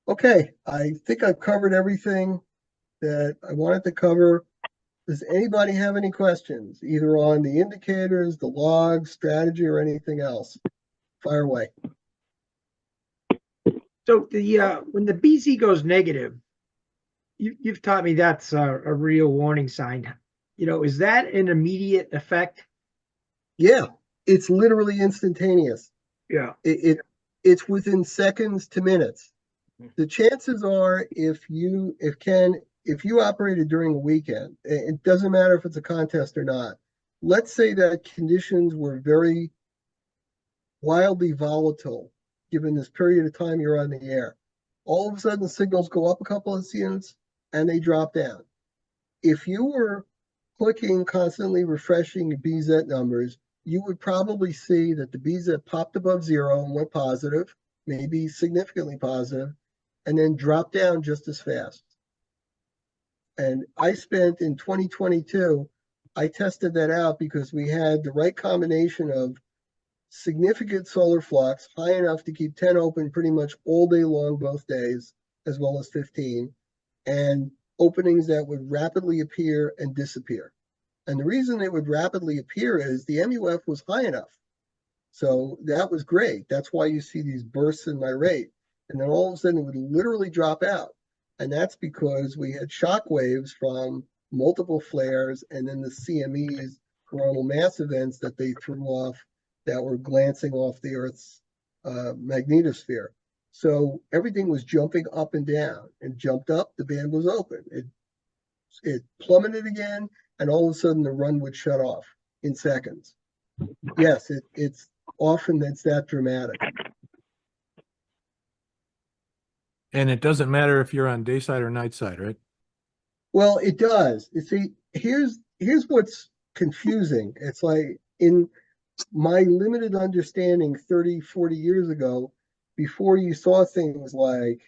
Okay, I think I've covered everything that I wanted to cover. Does anybody have any questions, either on the indicators, the logs, strategy, or anything else? Fire away. So the when the BZ goes negative, you've taught me that's a real warning sign. Is that an immediate effect? Yeah, it's literally instantaneous. Yeah. It's within seconds to minutes. The chances are, if you operated during a weekend, it doesn't matter if it's a contest or not. Let's say that conditions were very wildly volatile, given this period of time you're on the air. All of a sudden, the signals go up a couple of units and they drop down. If you were clicking, constantly refreshing your BZ numbers, you would probably see that the BZ popped above zero and went positive, maybe significantly positive, and then dropped down just as fast. And I spent in 2022, I tested that out because we had the right combination of significant solar flux, high enough to keep 10 open pretty much all day long, both days, as well as 15, and openings that would rapidly appear and disappear. And the reason it would rapidly appear is the MUF was high enough. So that was great. That's why you see these bursts in my rate. And then all of a sudden it would literally drop out. And that's because we had shock waves from multiple flares and then the CMEs, coronal mass events that they threw off that were glancing off the Earth's magnetosphere. So everything was jumping up and down, and jumped up, the band was open. It plummeted again, and all of a sudden the run would shut off in seconds. Yes, it's often that's that dramatic. And it doesn't matter if you're on day side or night side, right? Well, it does. You see, here's what's confusing. It's like in my limited understanding 30, 40 years ago, before you saw things like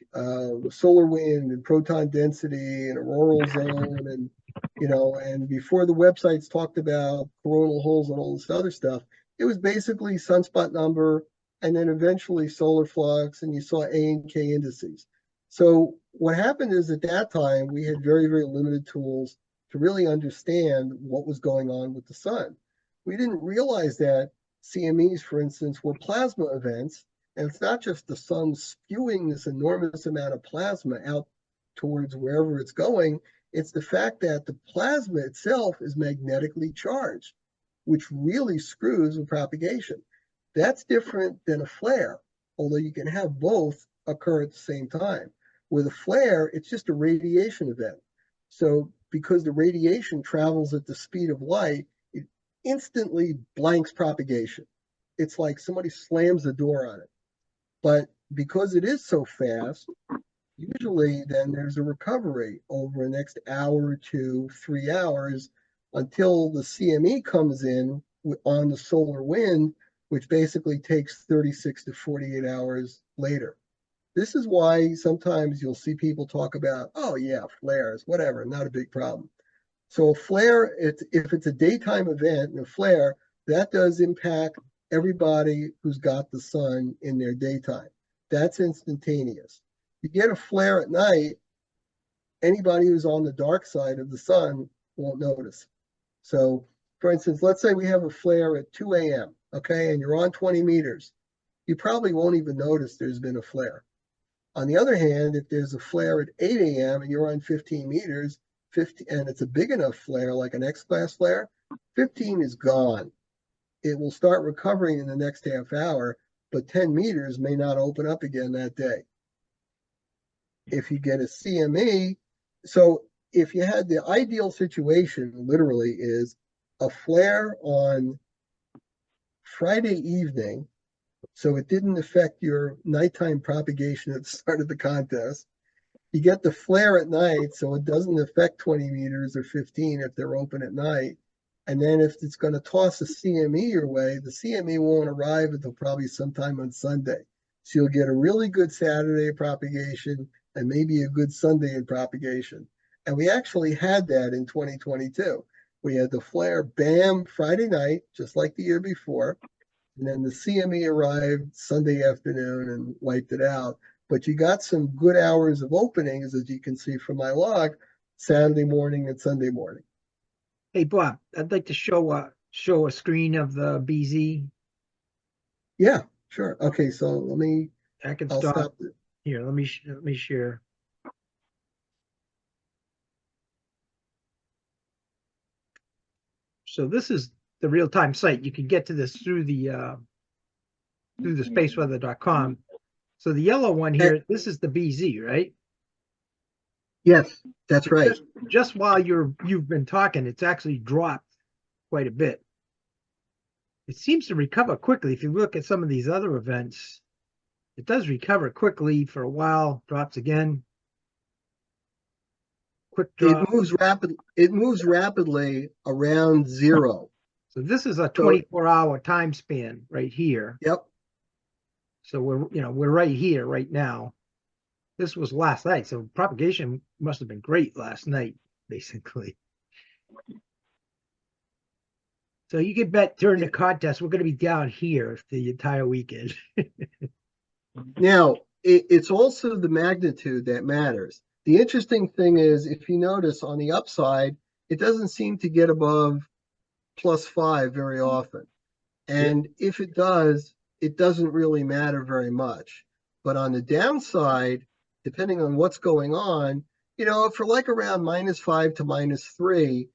solar wind and proton density and auroral zone and before the websites talked about coronal holes and all this other stuff, it was basically sunspot number and then eventually solar flux, and you saw A and K indices. So what happened is at that time, we had very, very limited tools to really understand what was going on with the sun. We didn't realize that CMEs, for instance, were plasma events. And it's not just the sun spewing this enormous amount of plasma out towards wherever it's going. It's the fact that the plasma itself is magnetically charged, which really screws with propagation. That's different than a flare, although you can have both occur at the same time. With a flare, it's just a radiation event. So because the radiation travels at the speed of light, it instantly blanks propagation. It's like somebody slams the door on it. But because it is so fast, usually then there's a recovery over the next hour to 3 hours until the CME comes in on the solar wind, which basically takes 36 to 48 hours later. This is why sometimes you'll see people talk about, oh yeah, flares, whatever, not a big problem. So a flare, if it's a daytime event and a flare, that does impact everybody who's got the sun in their daytime. That's instantaneous. You get a flare at night, anybody who's on the dark side of the sun won't notice. So for instance, let's say we have a flare at 2 a.m., okay, and you're on 20 meters. You probably won't even notice there's been a flare. On the other hand, if there's a flare at 8 a.m. and you're on 15 meters, 50, and it's a big enough flare, like an X-class flare, 15 is gone. It will start recovering in the next half hour, but 10 meters may not open up again that day. If you get a CME, so if you had the ideal situation, literally, is a flare on Friday evening, so it didn't affect your nighttime propagation at the start of the contest. You get the flare at night, so it doesn't affect 20 meters or 15 if they're open at night. And then if it's going to toss a CME your way, the CME won't arrive until probably sometime on Sunday. So you'll get a really good Saturday propagation and maybe a good Sunday in propagation. And we actually had that in 2022. We had the flare, bam, Friday night, just like the year before. And then the CME arrived Sunday afternoon and wiped it out. But you got some good hours of openings, as you can see from my log, Saturday morning and Sunday morning. Hey, Bob, I'd like to show a screen of the BZ. Yeah, sure. Okay, so I'll stop. stop here. Let me share. So this is the real-time site. You can get to this through the spaceweather.com. So the yellow one here, this is the BZ, right? Yes, that's right. Just while you've been talking, it's actually dropped quite a bit. It seems to recover quickly. If you look at some of these other events, it does recover quickly for a while, drops again. Quick drop. It moves rapidly around zero. So this is a 24-hour time span right here. Yep. So we're right here right now. This was last night, so propagation must have been great last night, basically. So you can bet during the contest we're going to be down here the entire weekend. Now, it's also the magnitude that matters. The interesting thing is, if you notice on the upside, it doesn't seem to get above +5 very often. And if it does, it doesn't really matter very much. But on the downside, depending on what's going on, for like around -5 to -3,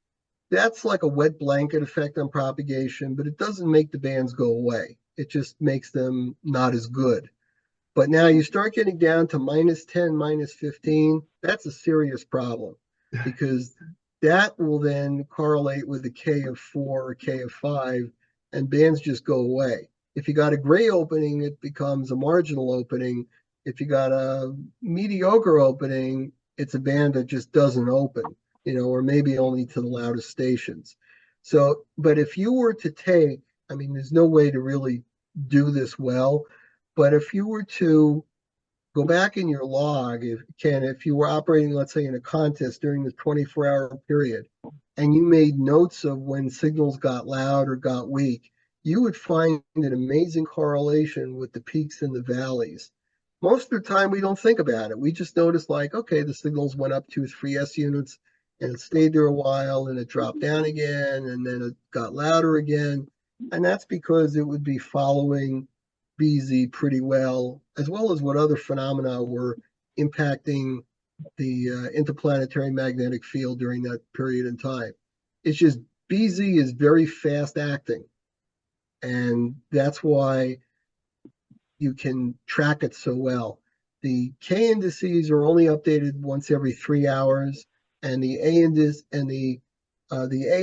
that's like a wet blanket effect on propagation, but it doesn't make the bands go away. It just makes them not as good. But now you start getting down to -10, -15, that's a serious problem because that will then correlate with a K of 4 or K of 5, and bands just go away. If you got a gray opening, it becomes a marginal opening. If you got a mediocre opening, it's a band that just doesn't open, or maybe only to the loudest stations. So, but if you were to take, there's no way to really do this well, but if you were to go back in your log, if you were operating, let's say, in a contest during the 24-hour period, and you made notes of when signals got loud or got weak, you would find an amazing correlation with the peaks and the valleys. Most of the time, we don't think about it. We just notice, like, okay, the signals went up 2 or 3 S units, and it stayed there a while, and it dropped down again, and then it got louder again. And that's because it would be following BZ pretty well as what other phenomena were impacting the interplanetary magnetic field during that period in time. It's just BZ is very fast acting, and that's why you can track it so well. The K indices are only updated once every 3 hours, and the A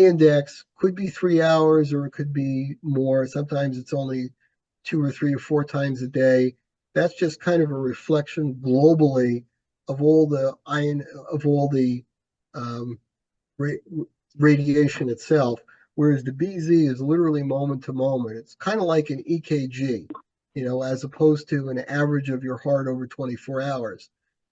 index could be 3 hours or it could be more. Sometimes it's only 2 or 3 or 4 times a day. That's just kind of a reflection globally of all the radiation itself, whereas the BZ is literally moment to moment. It's kind of like an EKG, as opposed to an average of your heart over 24 hours.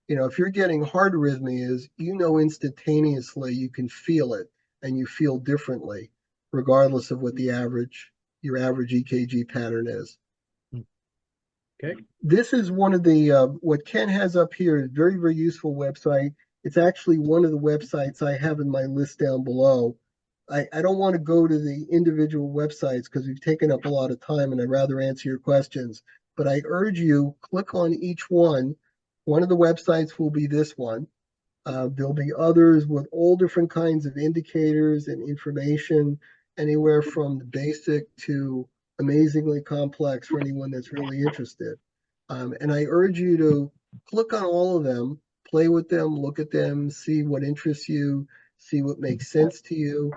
If you're getting heart arrhythmias, instantaneously you can feel it and you feel differently, regardless of what your average EKG pattern is. Okay. This is one of the, what Ken has up here is very, very useful website. It's actually one of the websites I have in my list down below. I don't want to go to the individual websites because we've taken up a lot of time and I'd rather answer your questions. But I urge you, click on each one. One of the websites will be this one. There'll be others with all different kinds of indicators and information, anywhere from the basic to amazingly complex for anyone that's really interested. And I urge you to click on all of them, play with them, look at them, see what interests you, see what makes sense to you,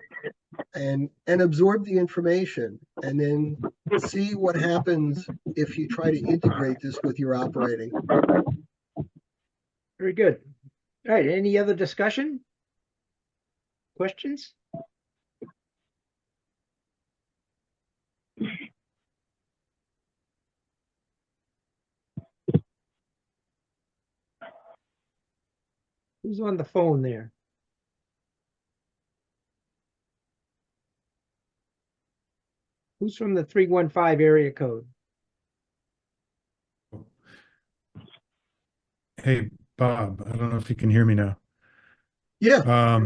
and absorb the information, and then see what happens if you try to integrate this with your operating. Very good. All right, any other discussion? Questions? Who's on the phone there? Who's from the 315 area code? Hey, Bob, I don't know if you can hear me now. Yeah,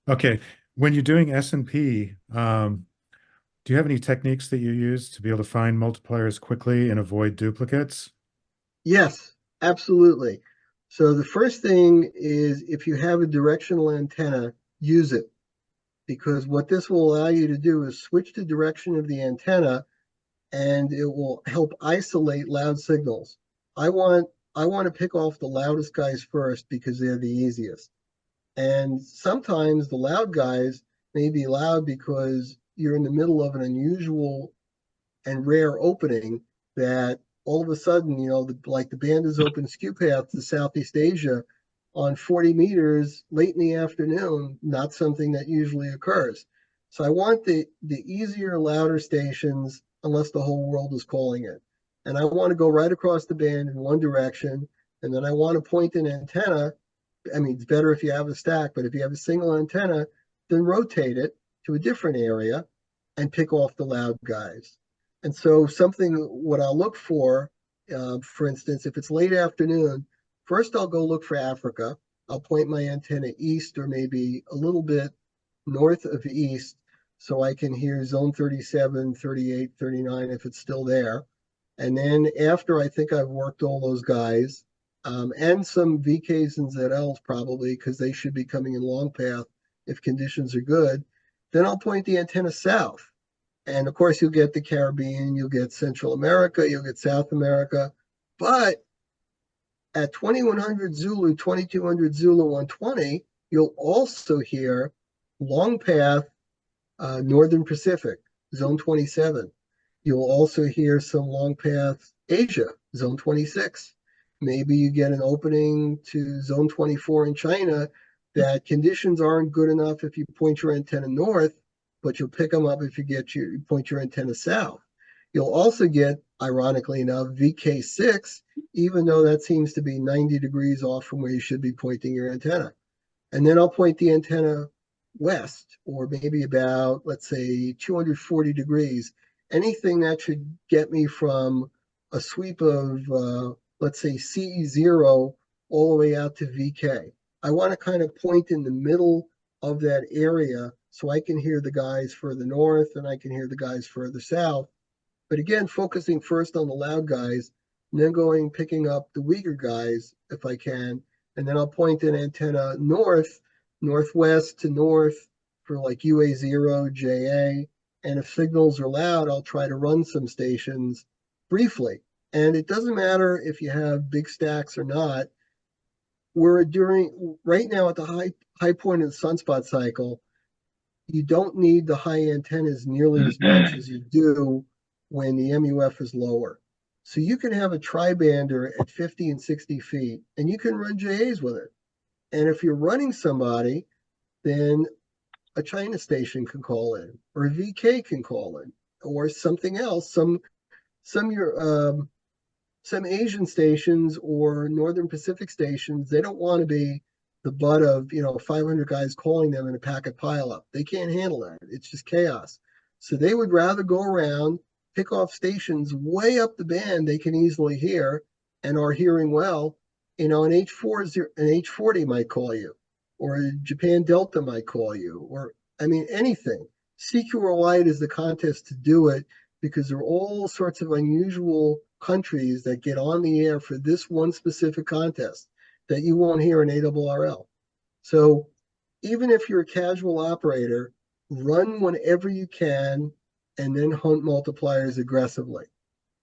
Okay. When you're doing S&P, do you have any techniques that you use to be able to find multipliers quickly and avoid duplicates? yes, absolutely. So the first thing is if you have a directional antenna, use it, because what this will allow you to do is switch the direction of the antenna and it will help isolate loud signals. I want to pick off the loudest guys first because they're the easiest. And sometimes the loud guys may be loud because you're in the middle of an unusual and rare opening that all of a sudden, like the band is open skew path to Southeast Asia on 40 meters late in the afternoon, not something that usually occurs. So I want the easier, louder stations, unless the whole world is calling it. And I want to go right across the band in one direction. And then I want to point an antenna. I mean, it's better if you have a stack, but if you have a single antenna, then rotate it to a different area and pick off the loud guys. And so what I'll look for instance, if it's late afternoon, first I'll go look for Africa. I'll point my antenna east or maybe a little bit north of east so I can hear zone 37, 38, 39 if it's still there. And then after I think I've worked all those guys, and some VKs and ZLs probably, because they should be coming in long path if conditions are good, then I'll point the antenna south. And of course, you'll get the Caribbean, you'll get Central America, you'll get South America. But at 2100 Zulu, 2200 Zulu 120, you'll also hear long path Northern Pacific, zone 27. You'll also hear some long path Asia, zone 26. Maybe you get an opening to zone 24 in China that conditions aren't good enough if you point your antenna north, but you'll pick them up if you point your antenna south. You'll also get, ironically enough, VK6, even though that seems to be 90 degrees off from where you should be pointing your antenna. And then I'll point the antenna west, or maybe about, let's say, 240 degrees. Anything that should get me from a sweep of, let's say, CE0 all the way out to VK. I want to kind of point in the middle of that area so I can hear the guys further north and I can hear the guys further south. But again, focusing first on the loud guys, and then picking up the weaker guys if I can. And then I'll point an antenna northwest to north for like UA0, JA. And if signals are loud, I'll try to run some stations briefly. And it doesn't matter if you have big stacks or not. Right now at the high point of the sunspot cycle, you don't need the high antennas nearly as much as you do when the MUF is lower. So you can have a tri-bander at 50 and 60 feet, and you can run JAs with it. And if you're running somebody, then a China station can call in, or a VK can call in, or something else. Some Asian stations or Northern Pacific stations, they don't want to be the butt of 500 guys calling them in a packet pileup. They can't handle that. It's just chaos. So they would rather go around, pick off stations way up the band they can easily hear and are hearing well. An H40 might call you, or a Japan Delta might call you, or I mean, anything. CQ Light is the contest to do it because there are all sorts of unusual countries that get on the air for this one specific contest that you won't hear in ARRL. So even if you're a casual operator, run whenever you can and then hunt multipliers aggressively.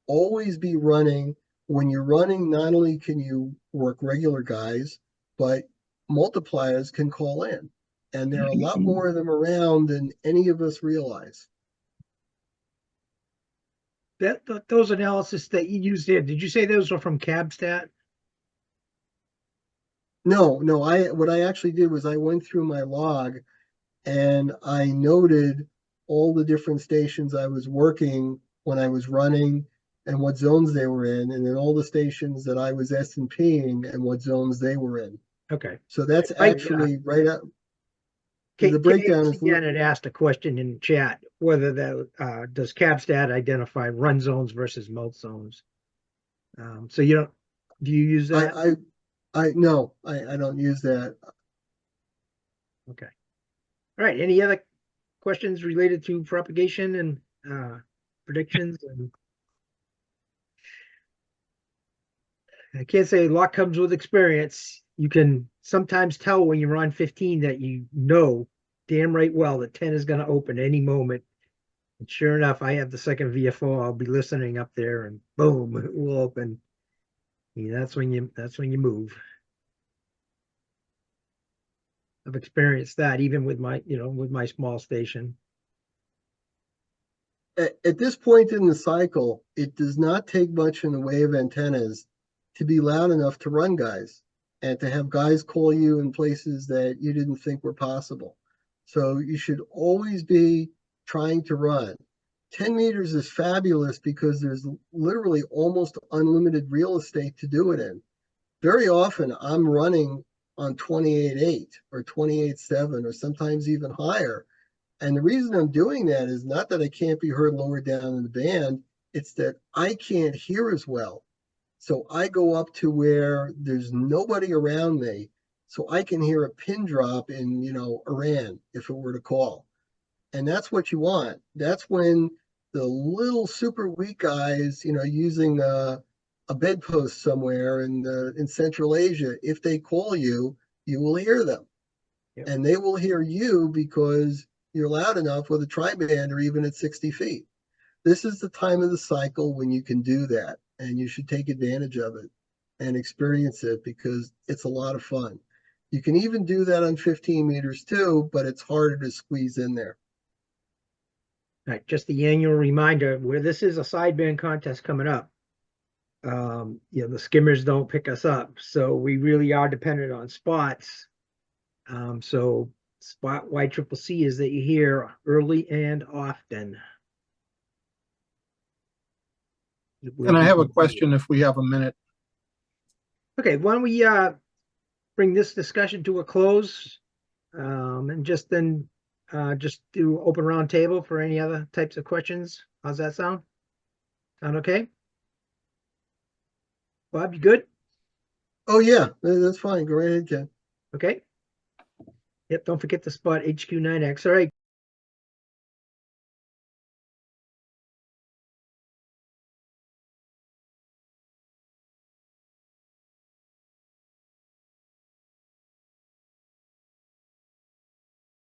Always be running. When you're running, not only can you work regular guys, but multipliers can call in. And there are a lot more of them around than any of us realize. Those analysis that you used there, did you say those are from CabStat? No, what I actually did was I went through my log and I noted all the different stations I was working when I was running and what zones they were in, and then all the stations that I was S&Ping and what zones they were in. Okay. So that's I- actually right up. The breakdown is again had asked a question in chat whether that does CabStat identify run zones versus mult zones. So you don't, do you use that? no, I don't use that. Okay. All right. Any other questions related to propagation and predictions? And I can't say luck comes with experience. You can sometimes tell when you're on 15 that you know damn right well that 10 is going to open any moment. And sure enough, I have the second VFO. I'll be listening up there, and boom, it will open. Yeah, that's when you move. I've experienced that even with my small station. At this point in the cycle, it does not take much in the way of antennas to be loud enough to run guys and to have guys call you in places that you didn't think were possible. So you should always be trying to run. 10 meters is fabulous because there's literally almost unlimited real estate to do it in. Very often I'm running on 28.8 or 28.7 or sometimes even higher. And the reason I'm doing that is not that I can't be heard lower down in the band, it's that I can't hear as well. So I go up to where there's nobody around me, so I can hear a pin drop in, Iran if it were to call. And that's what you want. That's when the little super weak guys, using a bedpost somewhere in Central Asia, if they call you, you will hear them. Yep. And they will hear you because you're loud enough with a tri-band or even at 60 feet. This is the time of the cycle when you can do that, and you should take advantage of it and experience it because it's a lot of fun. You can even do that on 15 meters too, but it's harder to squeeze in there. All right, just the annual reminder where this is a sideband contest coming up. The skimmers don't pick us up, so we really are dependent on spots. So spot YCCC is that you hear early and often. And I have a question if we have a minute. Okay, why don't we bring this discussion to a close, and just then just do open round table for any other types of questions. How's that sound? Sound okay? Bob, you good? Oh yeah, that's fine. Go right ahead, Ken. Okay. Yep, don't forget the spot HQ9X. All right.